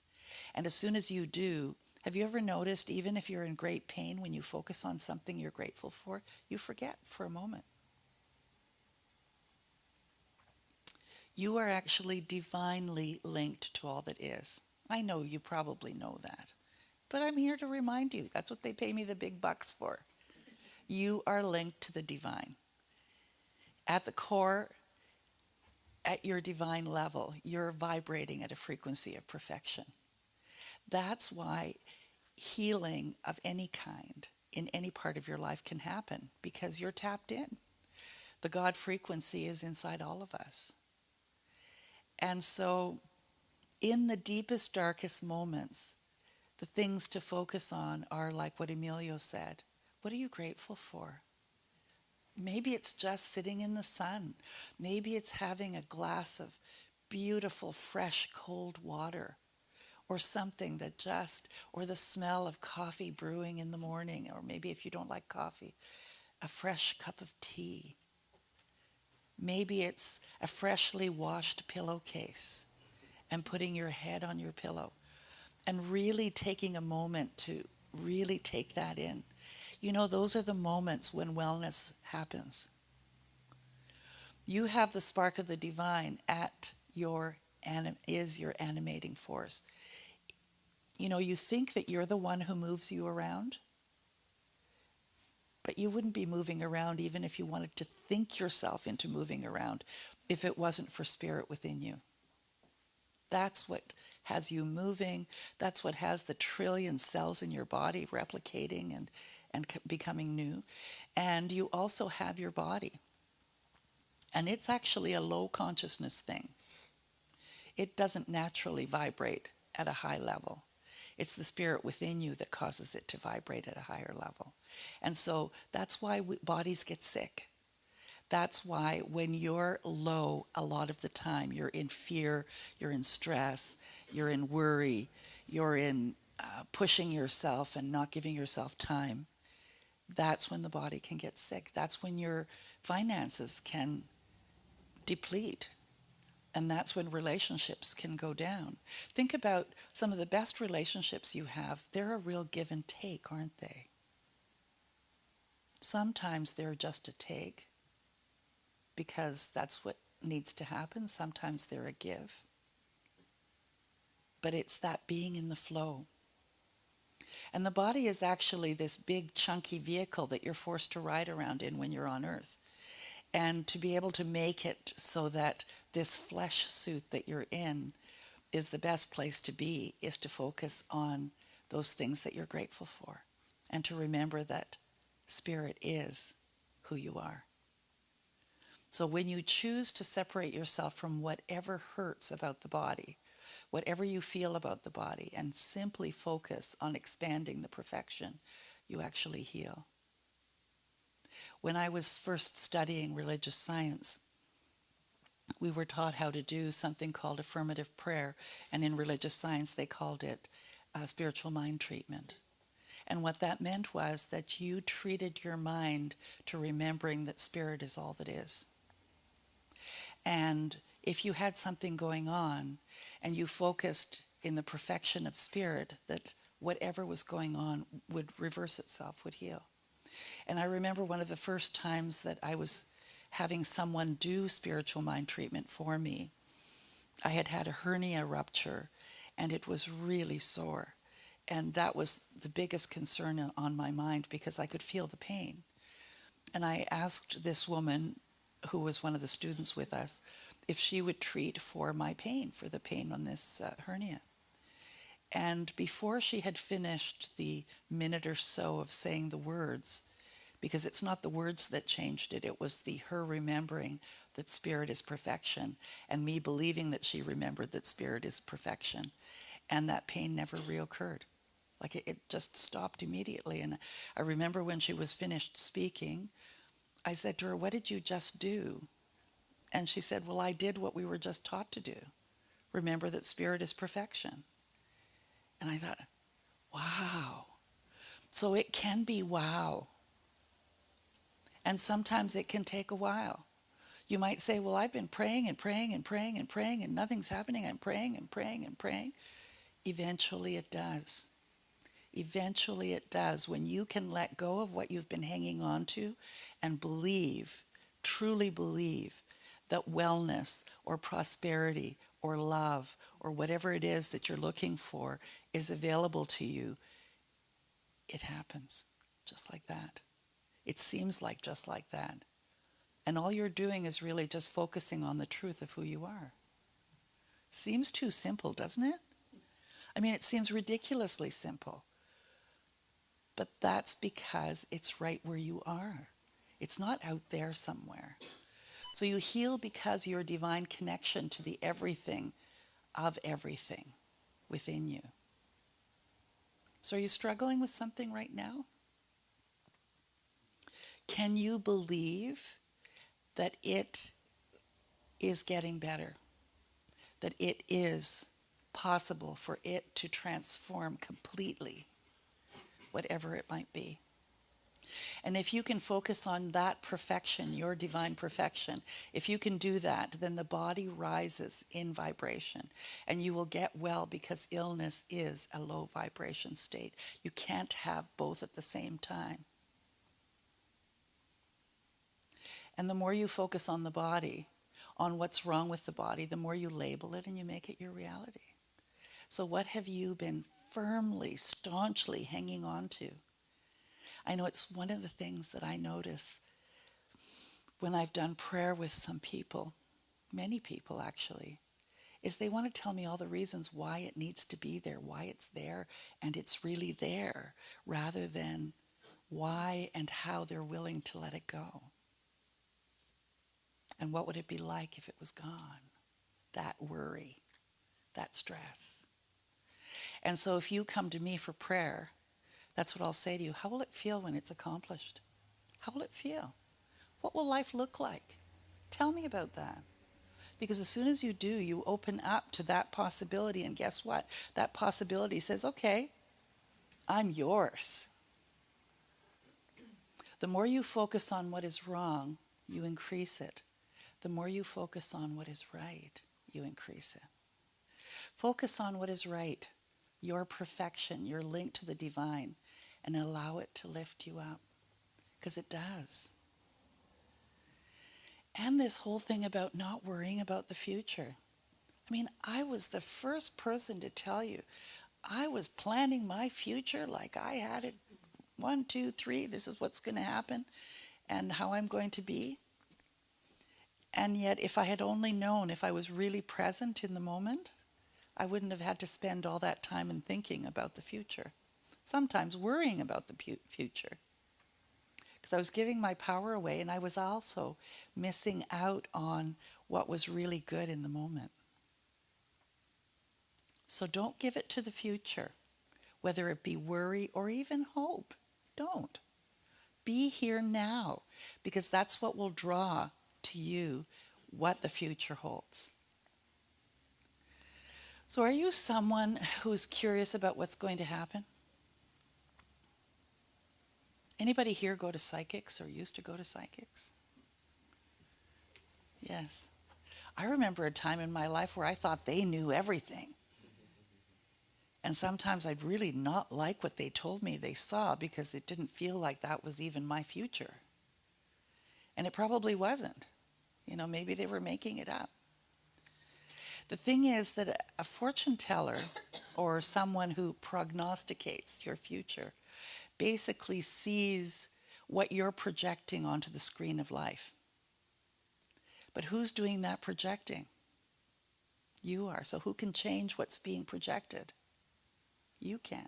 And as soon as you do, have you ever noticed, even if you're in great pain, when you focus on something you're grateful for, you forget for a moment. You are actually divinely linked to all that is. I know you probably know that, but I'm here to remind you. That's what they pay me the big bucks for. You are linked to the divine. At the core, at your divine level, you're vibrating at a frequency of perfection. That's why healing of any kind in any part of your life can happen, because you're tapped in. The God frequency is inside all of us. And so in the deepest, darkest moments, the things to focus on are like what Emilio said. What are you grateful for? Maybe it's just sitting in the sun. Maybe it's having a glass of beautiful, fresh, cold water or something that just, or the smell of coffee brewing in the morning, or maybe if you don't like coffee, a fresh cup of tea. Maybe it's a freshly washed pillowcase and putting your head on your pillow and really taking a moment to really take that in. You know, those are the moments when wellness happens. You have the spark of the divine at your is your animating force. You know, you think that you're the one who moves you around, but you wouldn't be moving around even if you wanted to think yourself into moving around if it wasn't for spirit within you. That's what has you moving. That's what has the trillion cells in your body replicating and becoming new. And you also have your body. And it's actually a low consciousness thing. It doesn't naturally vibrate at a high level. It's the spirit within you that causes it to vibrate at a higher level. And so that's why bodies get sick. That's why when you're low, a lot of the time, you're in fear, you're in stress, you're in worry, you're in pushing yourself and not giving yourself time. That's when the body can get sick. That's when your finances can deplete. And that's when relationships can go down. Think about some of the best relationships you have. They're a real give and take, aren't they? Sometimes they're just a take because that's what needs to happen. Sometimes they're a give. But it's that being in the flow. And the body is actually this big chunky vehicle that you're forced to ride around in when you're on earth. And to be able to make it so that this flesh suit that you're in is the best place to be is to focus on those things that you're grateful for and to remember that spirit is who you are. So when you choose to separate yourself from whatever hurts about the body, whatever you feel about the body, and simply focus on expanding the perfection, you actually heal. When I was first studying religious science, we were taught how to do something called affirmative prayer, and in religious science they called it spiritual mind treatment. And what that meant was that you treated your mind to remembering that spirit is all that is. And if you had something going on and you focused in the perfection of spirit, that whatever was going on would reverse itself, would heal. And I remember one of the first times that I was having someone do spiritual mind treatment for me. I had had a hernia rupture and it was really sore. And that was the biggest concern on my mind because I could feel the pain. And I asked this woman, who was one of the students with us, if she would treat for my pain, for the pain on this hernia. And before she had finished the minute or so of saying the words, because it's not the words that changed it, it was her remembering that spirit is perfection, and me believing that she remembered that spirit is perfection, and that pain never reoccurred. Like it just stopped immediately. And I remember when she was finished speaking, I said to her, "What did you just do?" And she said, "Well, I did what we were just taught to do. Remember that spirit is perfection." And I thought, wow. So it can be wow. And sometimes it can take a while. You might say, "Well, I've been praying and praying and praying and praying and nothing's happening. I'm praying and praying and praying." Eventually it does. Eventually it does. When you can let go of what you've been hanging on to and believe, truly believe, that wellness or prosperity or love or whatever it is that you're looking for is available to you, it happens just like that. It seems like just like that. And all you're doing is really just focusing on the truth of who you are. Seems too simple, doesn't it? I mean, it seems ridiculously simple. But that's because it's right where you are. It's not out there somewhere. So you heal because your divine connection to the everything of everything within you. So are you struggling with something right now? Can you believe that it is getting better? That it is possible for it to transform completely, whatever it might be. And if you can focus on that perfection, your divine perfection, if you can do that, then the body rises in vibration and you will get well, because illness is a low vibration state. You can't have both at the same time. And the more you focus on the body, on what's wrong with the body, the more you label it and you make it your reality. So what have you been firmly, staunchly hanging on to? I know it's one of the things that I notice when I've done prayer with some people, many people actually, is they want to tell me all the reasons why it needs to be there, why it's there, and it's really there, rather than why and how they're willing to let it go. And what would it be like if it was gone? That worry, that stress. And so if you come to me for prayer, that's what I'll say to you. How will it feel when it's accomplished? How will it feel? What will life look like? Tell me about that. Because as soon as you do, you open up to that possibility. And guess what? That possibility says, okay, I'm yours. The more you focus on what is wrong, you increase it. The more you focus on what is right, you increase it. Focus on what is right, your perfection, your link to the divine, and allow it to lift you up, because it does. And this whole thing about not worrying about the future. I mean, I was the first person to tell you, I was planning my future like I had it 1, 2, 3, this is what's going to happen and how I'm going to be. And yet, if I had only known, if I was really present in the moment, I wouldn't have had to spend all that time in thinking about the future. Sometimes worrying about the future. Because I was giving my power away, and I was also missing out on what was really good in the moment. So don't give it to the future, whether it be worry or even hope. Don't. Be here now, because that's what will draw to you what the future holds. So are you someone who's curious about what's going to happen? Anybody here go to psychics or used to go to psychics? Yes. I remember a time in my life where I thought they knew everything. And sometimes I'd really not like what they told me they saw, because it didn't feel like that was even my future. And it probably wasn't. You know, maybe they were making it up. The thing is that a fortune teller or someone who prognosticates your future basically sees what you're projecting onto the screen of life. But who's doing that projecting? You are. So who can change what's being projected? You can.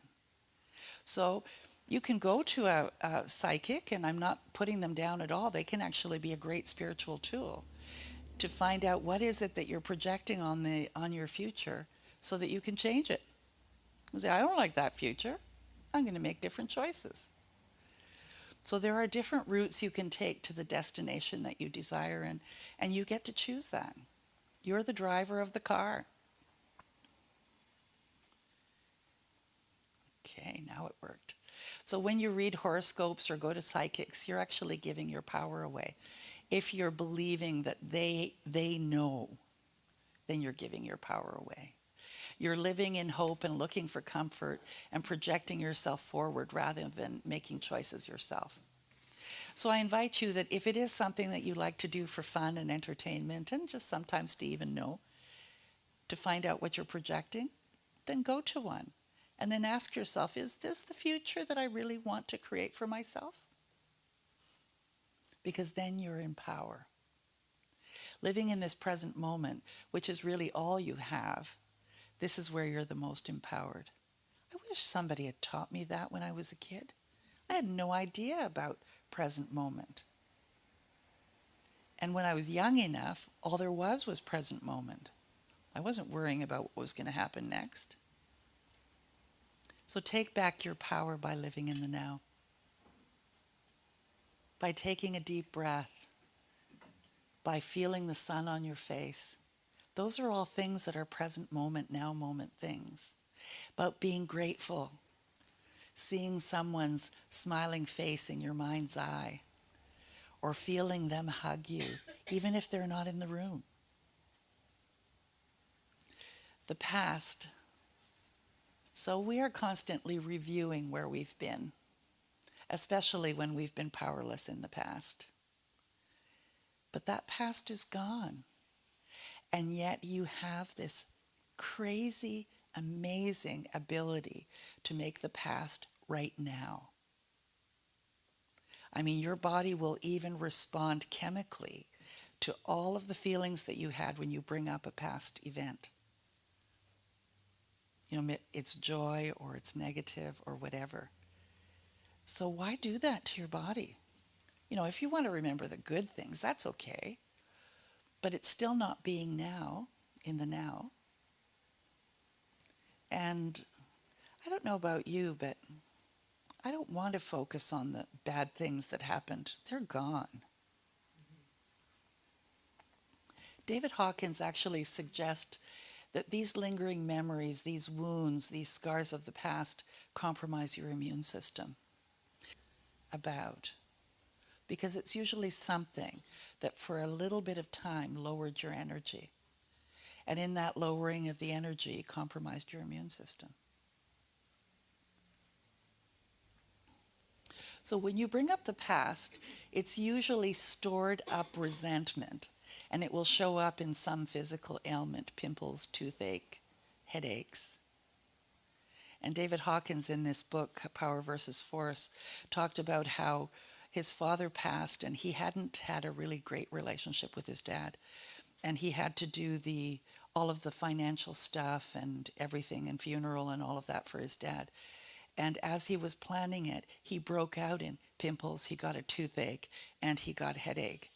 So you can go to a psychic, and I'm not putting them down at all. They can actually be a great spiritual tool to find out what is it that you're projecting on your future, so that you can change it. You say, I don't like that future. I'm going to make different choices. So there are different routes you can take to the destination that you desire, and you get to choose that. You're the driver of the car. Okay, now it worked. So when you read horoscopes or go to psychics, you're actually giving your power away. If you're believing that they know, then you're giving your power away. You're living in hope and looking for comfort and projecting yourself forward rather than making choices yourself. So I invite you that if it is something that you like to do for fun and entertainment, and just sometimes to even know, to find out what you're projecting, then go to one. And then ask yourself, is this the future that I really want to create for myself? Because then you're in power. Living in this present moment, which is really all you have, this is where you're the most empowered. I wish somebody had taught me that when I was a kid. I had no idea about present moment. And when I was young enough, all there was present moment. I wasn't worrying about what was going to happen next. So take back your power by living in the now. By taking a deep breath. By feeling the sun on your face. Those are all things that are present moment, now moment things. About being grateful, seeing someone's smiling face in your mind's eye, or feeling them hug you, even if they're not in the room. The past. So we are constantly reviewing where we've been, especially when we've been powerless in the past. But that past is gone. And yet you have this crazy, amazing ability to make the past right now. I mean, your body will even respond chemically to all of the feelings that you had when you bring up a past event. You know, it's joy or it's negative or whatever. So why do that to your body? You know, if you want to remember the good things, that's okay. But it's still not being now, in the now. And I don't know about you, but I don't want to focus on the bad things that happened. They're gone. David Hawkins actually suggests that these lingering memories, these wounds, these scars of the past compromise your immune system. About. Because it's usually something that for a little bit of time lowered your energy. And in that lowering of the energy, compromised your immune system. So when you bring up the past, it's usually stored up resentment, and it will show up in some physical ailment, pimples, toothache, headaches. And David Hawkins in this book, Power versus Force, talked about how his father passed and he hadn't had a really great relationship with his dad. And he had to do all of the financial stuff and everything and funeral and all of that for his dad. And as he was planning it, he broke out in pimples, he got a toothache, and he got a headache.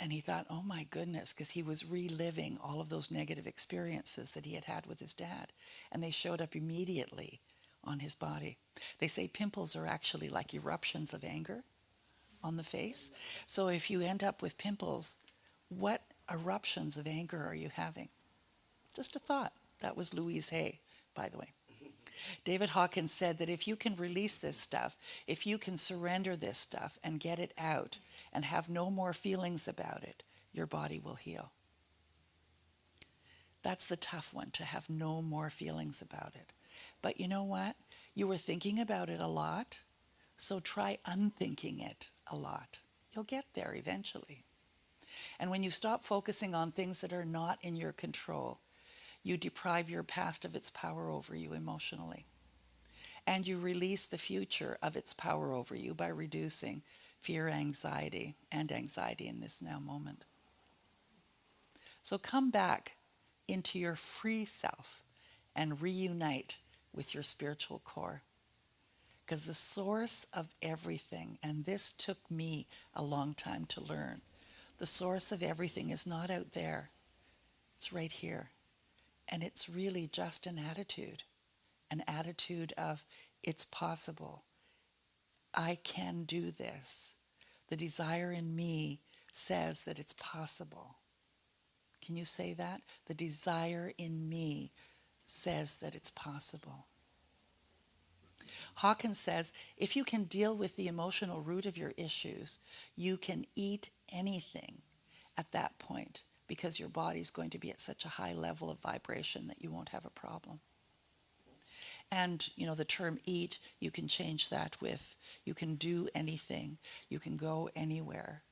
And he thought, oh my goodness, because he was reliving all of those negative experiences that he had had with his dad. And they showed up immediately on his body. They say pimples are actually like eruptions of anger on the face. So if you end up with pimples, what eruptions of anger are you having? Just a thought. That was Louise Hay, by the way. David Hawkins said that if you can release this stuff, if you can surrender this stuff and get it out and have no more feelings about it, your body will heal. That's the tough one, to have no more feelings about it. But you know what? You were thinking about it a lot, so try unthinking it a lot. You'll get there eventually. And when you stop focusing on things that are not in your control, you deprive your past of its power over you emotionally. And you release the future of its power over you by reducing fear, anxiety, and anxiety in this now moment. So come back into your free self and reunite with your spiritual core. Because the source of everything, and this took me a long time to learn, the source of everything is not out there. It's right here. And it's really just an attitude of it's possible. I can do this. The desire in me says that it's possible. Can you say that? The desire in me says that it's possible. Hawkins says, if you can deal with the emotional root of your issues, you can eat anything at that point because your body's going to be at such a high level of vibration that you won't have a problem. And, you know, the term eat, you can change that with, you can do anything, you can go anywhere.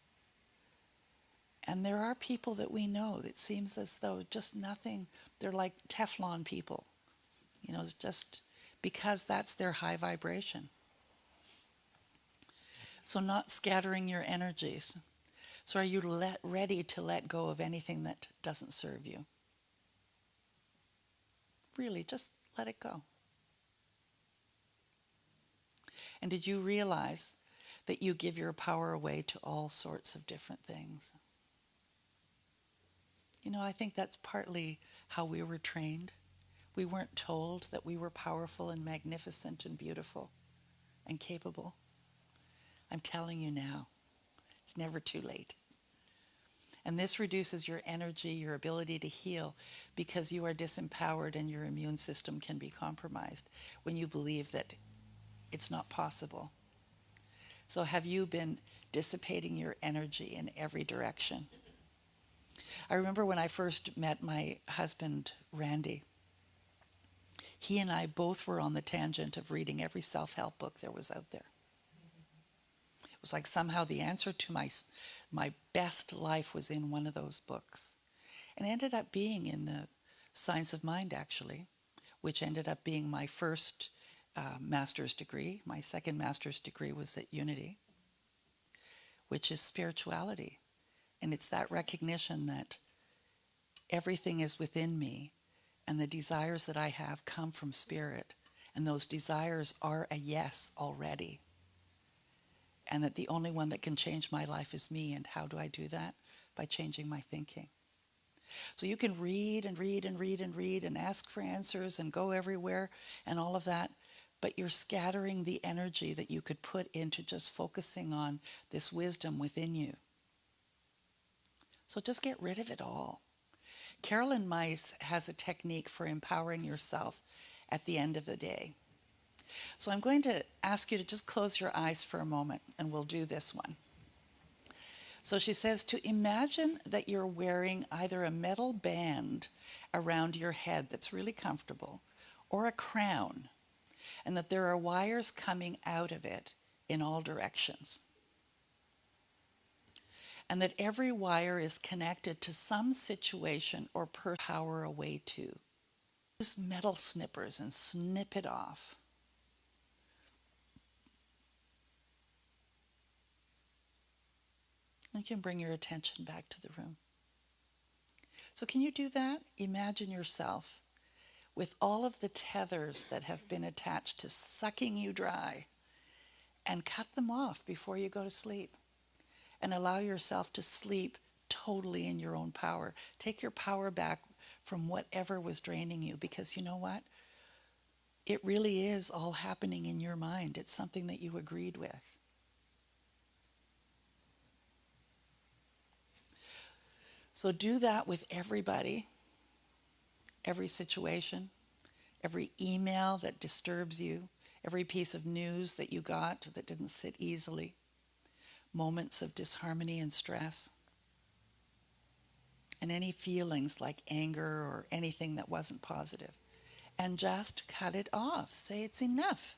And there are people that we know that seems as though just nothing, they're like Teflon people. You know, it's just because that's their high vibration. So not scattering your energies. So are you ready to let go of anything that doesn't serve you? Really, just let it go. And did you realize that you give your power away to all sorts of different things? You know, I think that's partly how we were trained. We weren't told that we were powerful and magnificent and beautiful and capable. I'm telling you now, it's never too late. And this reduces your energy, your ability to heal, because you are disempowered and your immune system can be compromised when you believe that it's not possible. So have you been dissipating your energy in every direction? I remember when I first met my husband, Randy, he and I both were on the tangent of reading every self-help book there was out there. It was like somehow the answer to my best life was in one of those books. And it ended up being in the Science of Mind, actually, which ended up being my first master's degree. My second master's degree was at Unity, which is spirituality. And it's that recognition that everything is within me, and the desires that I have come from spirit, and those desires are a yes already, and that the only one that can change my life is me. And how do I do that? By changing my thinking. So you can read and read and read and read and ask for answers and go everywhere and all of that, but you're scattering the energy that you could put into just focusing on this wisdom within you. So just get rid of it all. Carolyn Mice has a technique for empowering yourself at the end of the day. So I'm going to ask you to just close your eyes for a moment, and we'll do this one. So she says to imagine that you're wearing either a metal band around your head that's really comfortable, or a crown, and that there are wires coming out of it in all directions. And that every wire is connected to some situation or power away to. Use metal snippers and snip it off. You can bring your attention back to the room. So can you do that? Imagine yourself with all of the tethers that have been attached to sucking you dry, and cut them off before you go to sleep. And allow yourself to sleep totally in your own power. Take your power back from whatever was draining you, because you know what? It really is all happening in your mind. It's something that you agreed with. So do that with everybody, every situation, every email that disturbs you, every piece of news that you got that didn't sit easily, moments of disharmony and stress, and any feelings like anger or anything that wasn't positive. And just cut it off. Say it's enough.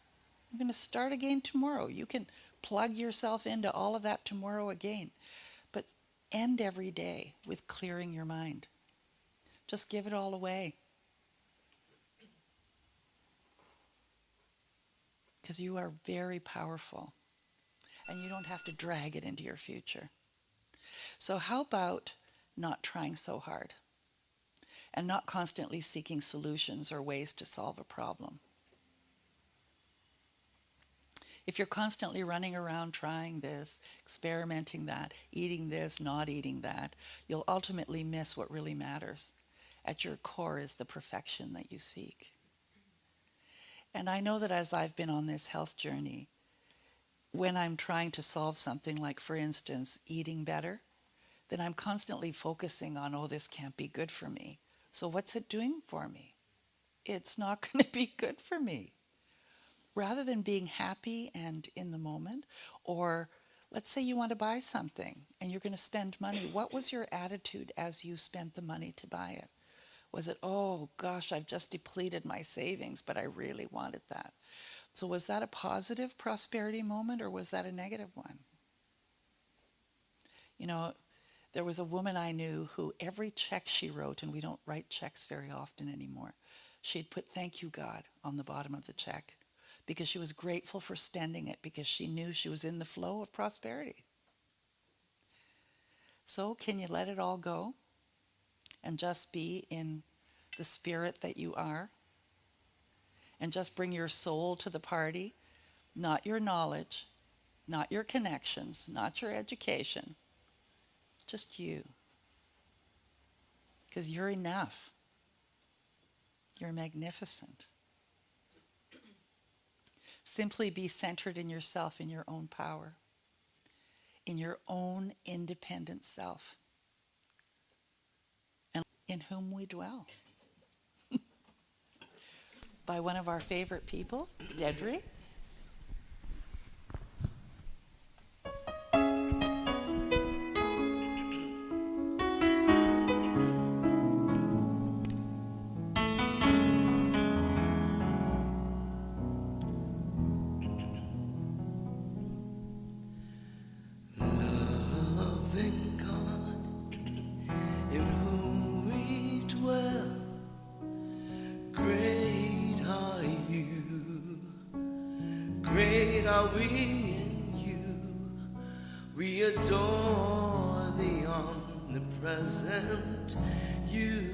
I'm going to start again tomorrow. You can plug yourself into all of that tomorrow again. But end every day with clearing your mind. Just give it all away. Because you are very powerful. And you don't have to drag it into your future. So how about not trying so hard? And not constantly seeking solutions or ways to solve a problem. If you're constantly running around trying this, experimenting that, eating this, not eating that, you'll ultimately miss what really matters. At your core is the perfection that you seek. And I know that as I've been on this health journey, when I'm trying to solve something like, for instance, eating better, then I'm constantly focusing on, oh, this can't be good for me. So what's it doing for me? It's not going to be good for me. Rather than being happy and in the moment, or let's say you want to buy something and you're going to spend money. What was your attitude as you spent the money to buy it? Was it, oh gosh, I've just depleted my savings, but I really wanted that? So was that a positive prosperity moment, or was that a negative one? You know, there was a woman I knew who every check she wrote, and we don't write checks very often anymore, she'd put "Thank you, God" on the bottom of the check, because she was grateful for spending it, because she knew she was in the flow of prosperity. So can you let it all go and just be in the spirit that you are, and just bring your soul to the party, not your knowledge, not your connections, not your education, just you. Because you're enough. You're magnificent. Simply be centered in yourself, in your own power, in your own independent self. in whom we dwell. By one of our favorite people, Dedry. Loving God, in whom we dwell, great are you, great are we in you. We adore the omnipresent you.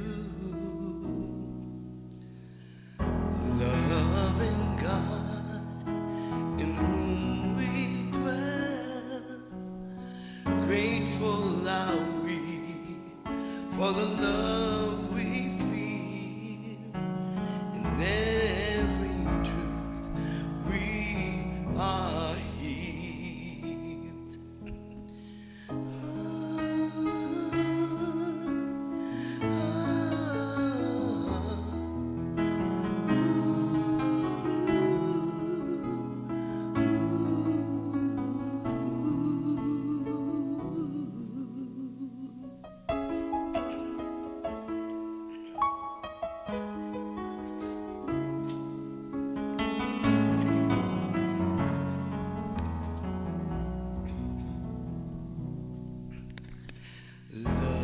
Loving God, in whom we dwell, grateful are we for the love we feel. In every truth we are healed.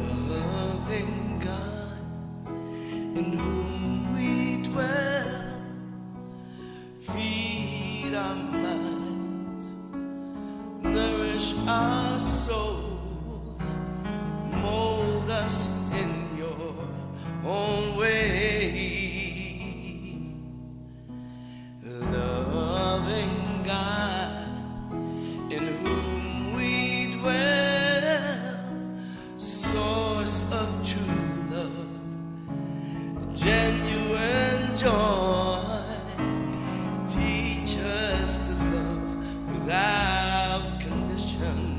Loving God, in whom we dwell, feed our minds, nourish our souls, mold us in your own way. Loving God, in whom we dwell, source of true love, genuine joy, teach us to love without conditions.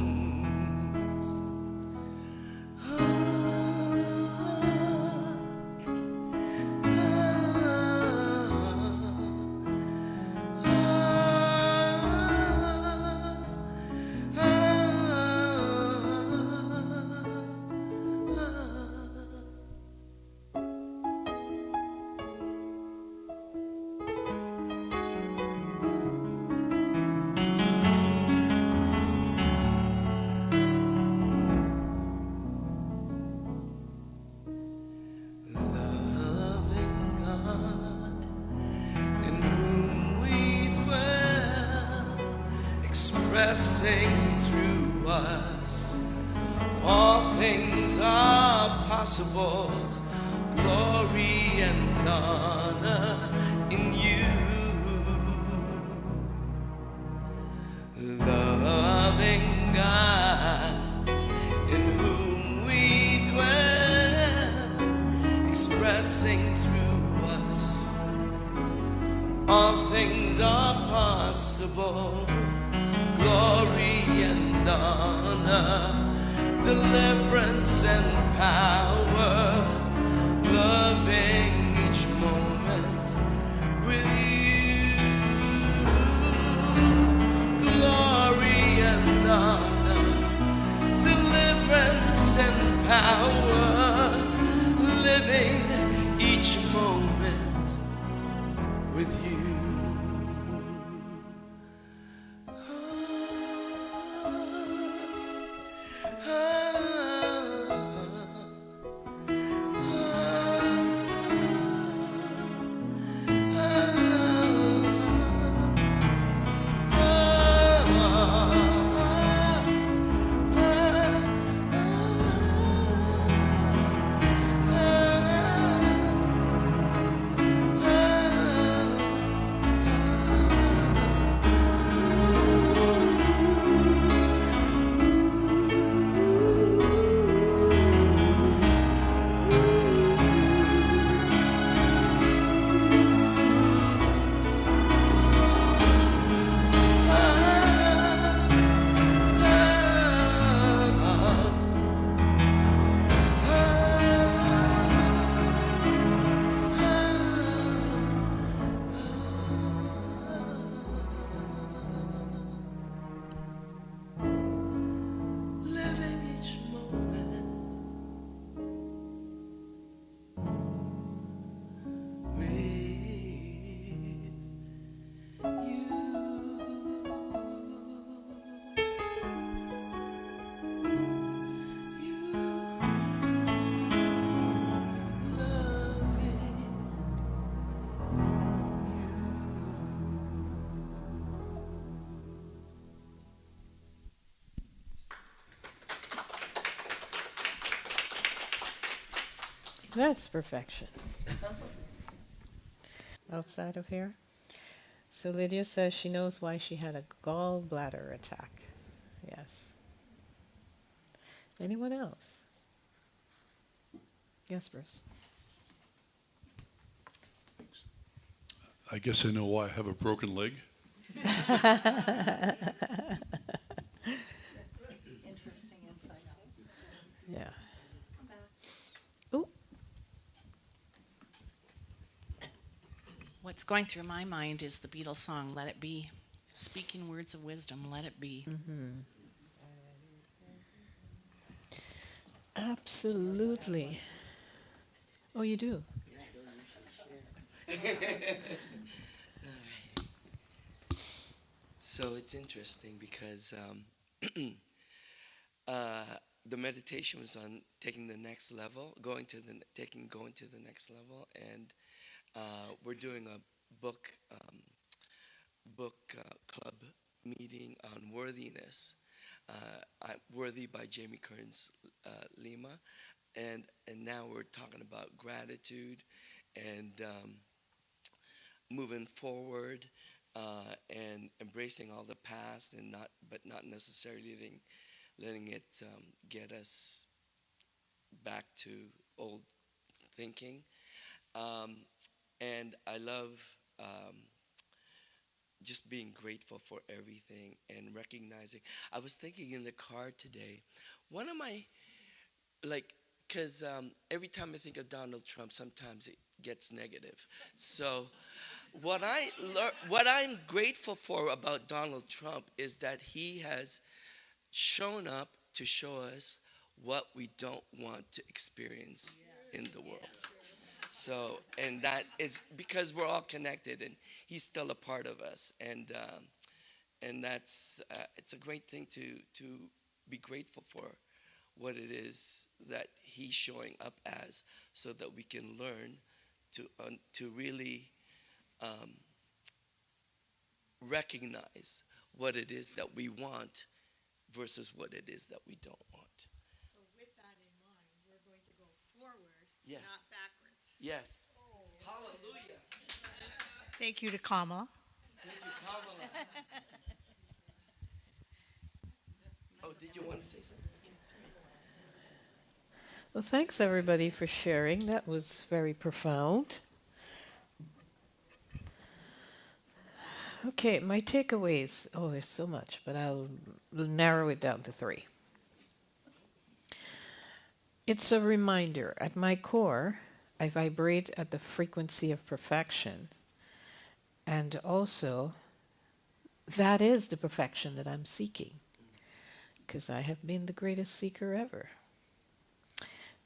Loving God, in whom we dwell, expressing through us all things are possible, glory and honor in you. Loving God, in whom we dwell, expressing through us all things are possible, glory and honor, deliverance and power, loving each moment with you. Glory and honor, deliverance and power, living each moment with you. That's perfection. Outside of here. So Lydia says she knows why she had a gallbladder attack. Yes. Anyone else? Yes, Bruce. I guess I know why I have a broken leg. Interesting insight. Yeah. Ooh. What's going through my mind is the Beatles song, Let It Be. Speaking words of wisdom, let it be. Mm-hmm. Absolutely. Oh, you do? So it's interesting because the meditation was on taking the next level, going to the next level, and we're doing a book club meeting on worthiness. Worthy by Jamie Kearns Lima, and now we're talking about gratitude and moving forward and embracing all the past and not necessarily letting it get us back to old thinking. Um, and I love just being grateful for everything and recognizing. I was thinking in the car today, one of my, like, because every time I think of Donald Trump, sometimes it gets negative. So what I'm grateful for about Donald Trump is that he has shown up to show us what we don't want to experience in the world. So, and that is because we're all connected, and he's still a part of us, and that's it's a great thing to be grateful for what it is that he's showing up as, so that we can learn to really um, recognize what it is that we want versus what it is that we don't want. So with that in mind, we're going to go forward, Yes. not backwards. Yes. Hallelujah. Thank you to Kamala. Thank you, Kamala. Oh, did you want to say something? Well, thanks everybody for sharing. That was very profound. Okay, my takeaways. Oh, there's so much, but I'll narrow it down to 3. It's a reminder. At my core, I vibrate at the frequency of perfection. And also, that is the perfection that I'm seeking. Because I have been the greatest seeker ever.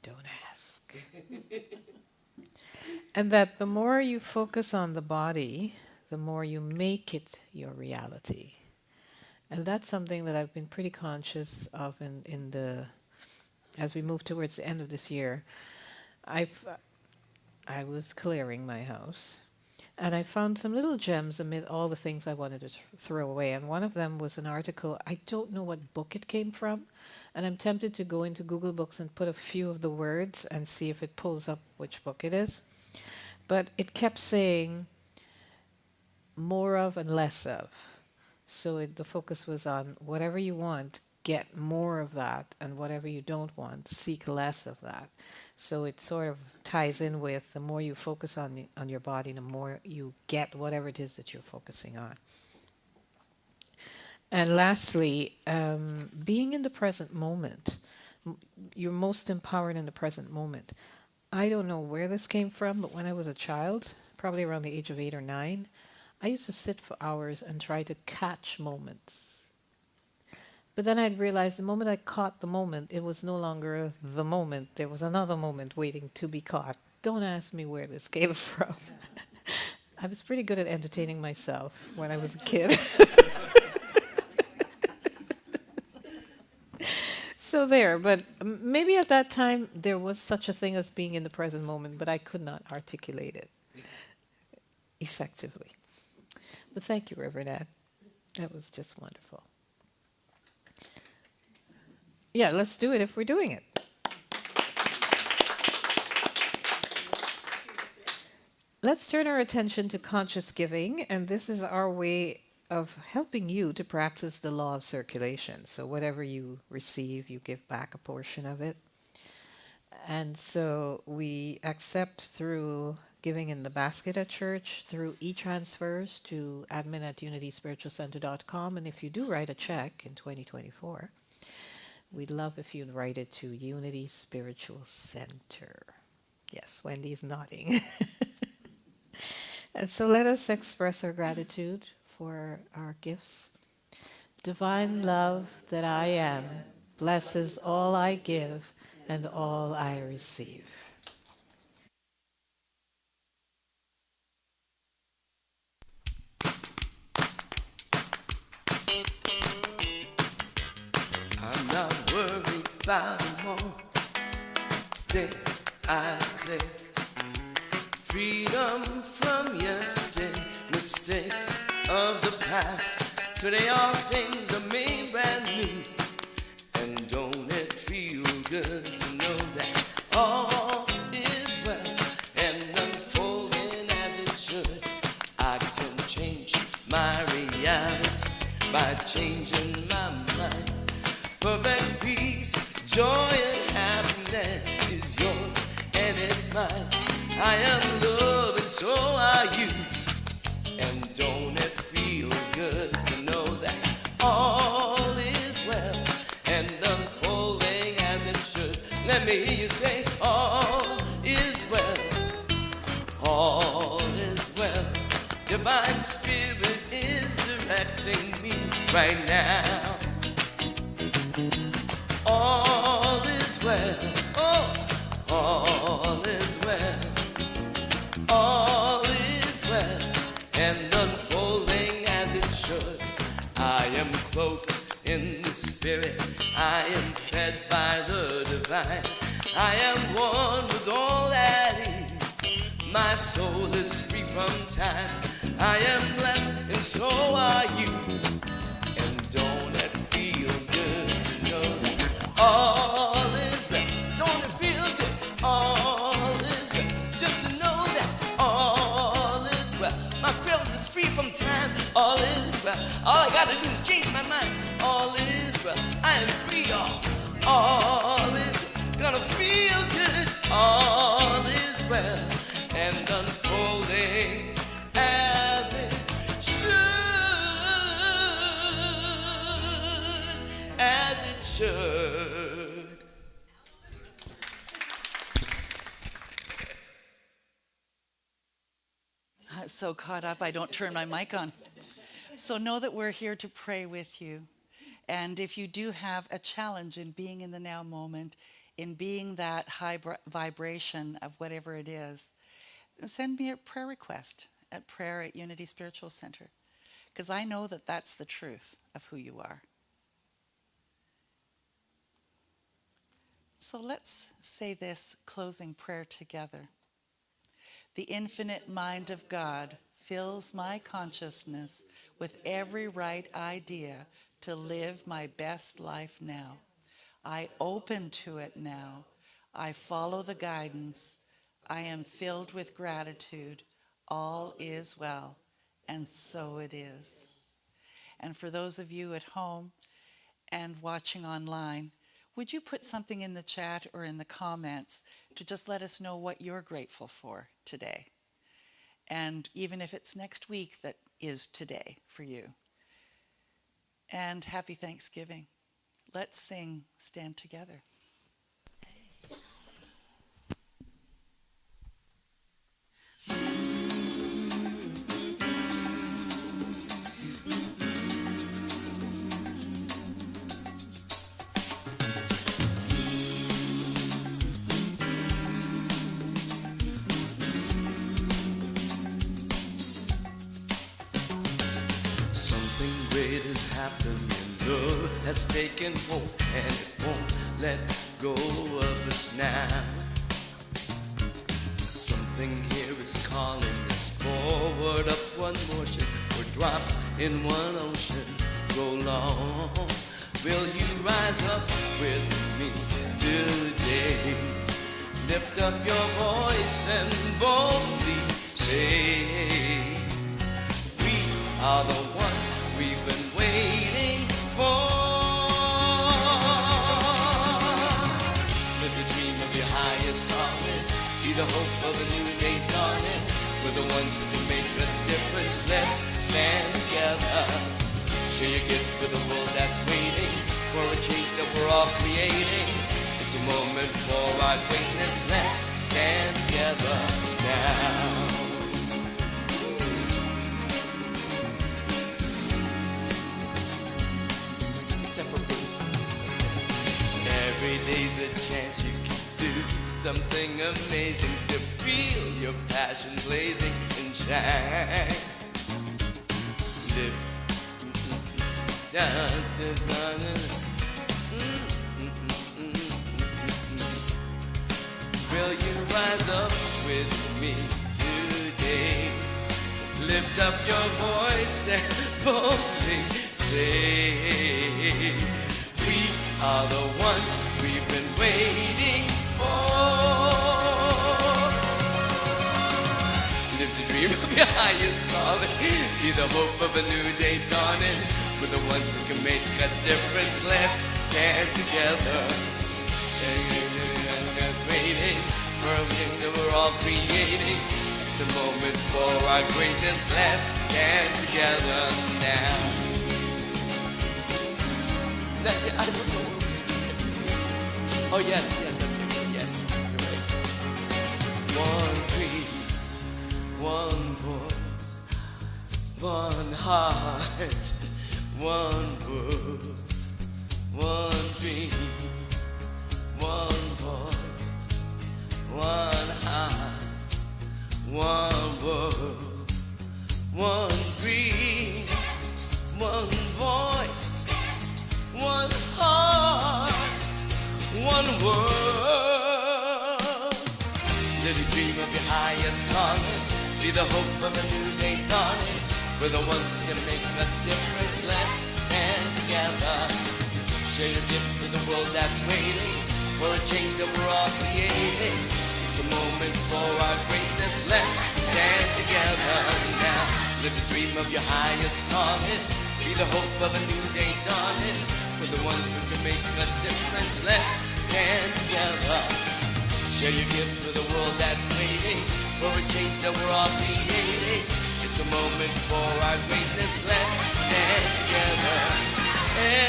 Don't ask. And that the more you focus on the body, the more you make it your reality. And that's something that I've been pretty conscious of as we move towards the end of this year. I was clearing my house, and I found some little gems amid all the things I wanted to throw away. And one of them was an article. I don't know what book it came from, and I'm tempted to go into Google Books and put a few of the words and see if it pulls up which book it is. But it kept saying more of and less of. So the focus was on whatever you want, get more of that, and whatever you don't want, seek less of that. So it sort of ties in with the more you focus on your body, the more you get whatever it is that you're focusing on. And lastly, being in the present moment. You're most empowered in the present moment. I don't know where this came from, but when I was a child, probably around the age of 8 or 9, I used to sit for hours and try to catch moments. But then I'd realize the moment I caught the moment, it was no longer the moment. There was another moment waiting to be caught. Don't ask me where this came from. I was pretty good at entertaining myself when I was a kid. So there, but maybe at that time there was such a thing as being in the present moment, but I could not articulate it effectively. But thank you, Reverend Ed. That was just wonderful. Yeah, let's do it if we're doing it. Let's turn our attention to conscious giving, and this is our way of helping you to practice the law of circulation. So whatever you receive, you give back a portion of it. And so we accept through giving in the basket at church, through e-transfers to admin@unityspiritualcenter.com. And if you do write a check in 2024, we'd love if you'd write it to Unity Spiritual Center. Yes, Wendy's nodding. And so let us express our gratitude for our gifts. Divine love that I am blesses all I give and all I receive. I'm not worried about tomorrow. Day I claim freedom from yesterday, mistakes of the past. Today all things are made brand new. And don't it feel good to know that all is well and unfolding as it should? I can change my reality by changing my mind. Perfect peace, joy and happiness is yours and it's mine. I am love and so are you. And don't it feel good to know that all is well and unfolding as it should? Let me hear you say all is well. All is well. Divine Spirit is directing me right now. All is well. Oh, all is well. All is well and unfolding as it should. I am cloaked in the Spirit. I am fed by the divine. I am one with all that is. My soul is free from time. I am blessed and so are you. And don't it feel good to know that all is well? Don't it feel good? All is well. Just to know that all is well. My field is free from time. All is well. All I gotta do is change my mind. All is well. I am free, y'all. All is well. Gonna feel good. All is well and unfolding as it should. As it should. So caught up I don't turn my mic on. So know that we're here to pray with you. And if you do have a challenge in being in the now moment, in being that high vibration of whatever it is, send me a prayer request at prayer@Unity Spiritual Center. Because I know that that's the truth of who you are. So let's say this closing prayer together. The infinite mind of God fills my consciousness with every right idea to live my best life now. I open to it now. I follow the guidance. I am filled with gratitude. All is well, and so it is. And for those of you at home and watching online, would you put something in the chat or in the comments to just let us know what you're grateful for today? And even if it's next week that is today for you. And happy Thanksgiving. Let's sing Stand Together. Great is happening, love has taken hold and it won't let go of us now. Something here is calling us forward up one motion. We're dropped in one ocean, go long. Will you rise up with me today? Lift up your voice and boldly say the hope of a new day dawning. We're the ones who can make a difference. Let's stand together. Share your gifts with the world that's waiting for a change that we're all creating. It's a moment for our greatness. Let's stand together now. Except for Bruce. Every day's a chance you can do something amazing to feel your passion blazing and shine. Live, dance, and run. Will you rise up with me today? Lift up your voice and boldly say, we are the ones we've been waiting for. Live the dream of your highest calling. Be the hope of a new day dawning. We're the ones who can make a difference. Let's stand together. Waiting for things that we're all creating. It's a moment for our greatness. Let's stand together now. I don't know. Oh yes, that's it. Yes, you're right. One dream, one voice, one heart, one world, one dream, one voice, one heart, one world, one dream, one voice, one heart, one world. Let you dream of your highest calling. Be the hope of a new day dawning. We're the ones who can make a difference. Let's stand together. Share your gifts with the world that's waiting for a change that we're all creating. It's a moment for our greatness. Let's stand together now. Live the dream of your highest calling. Be the hope of a new day dawning. We're the ones who can make a difference. Let's stand together. Share your gifts with the world that's waiting for a change that we're all creating. It's a moment for our greatness. Let's stand together.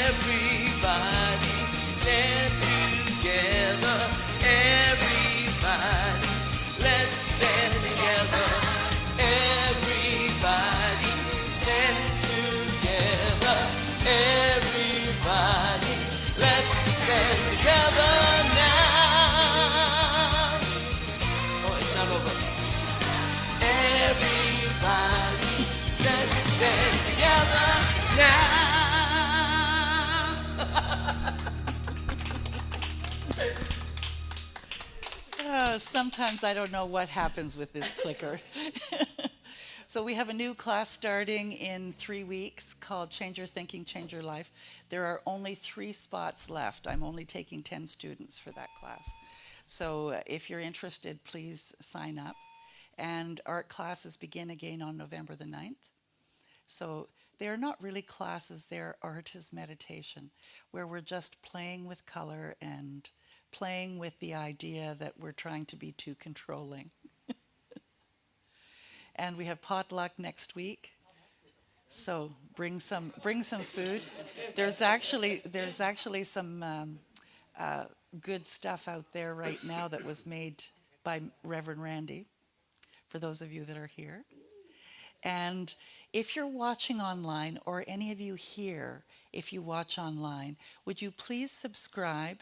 Everybody stand together. Everybody, let's stand together. Everybody stand together. Everybody, let's stand together now. Oh, it's not over. Everybody, let's stand together now. Sometimes I don't know what happens with this clicker. So we have a new class starting in 3 weeks called Change Your Thinking, Change Your Life. There are only 3 spots left. I'm only taking 10 students for that class. So if you're interested, please sign up. And art classes begin again on November the 9th. So they're not really classes, they're art as meditation, where we're just playing with color and playing with the idea that we're trying to be too controlling. And we have potluck next week. So bring some food. There's actually some good stuff out there right now that was made by Reverend Randy, for those of you that are here. And if you're watching online, or any of you here, if you watch online, would you please subscribe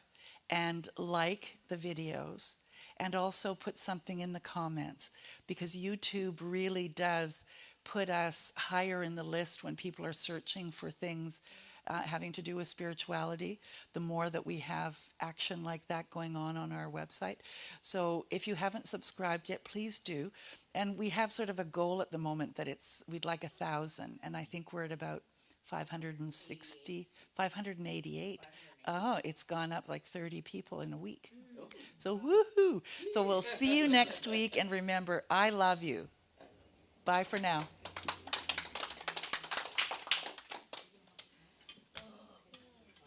and like the videos, and also put something in the comments, because YouTube really does put us higher in the list when people are searching for things having to do with spirituality, the more that we have action like that going on our website. So if you haven't subscribed yet, please do. And we have sort of a goal at the moment that we'd like 1,000, and I think we're at about 588. Oh, it's gone up like 30 people in a week. So woohoo! So we'll see you next week, and remember, I love you. Bye for now.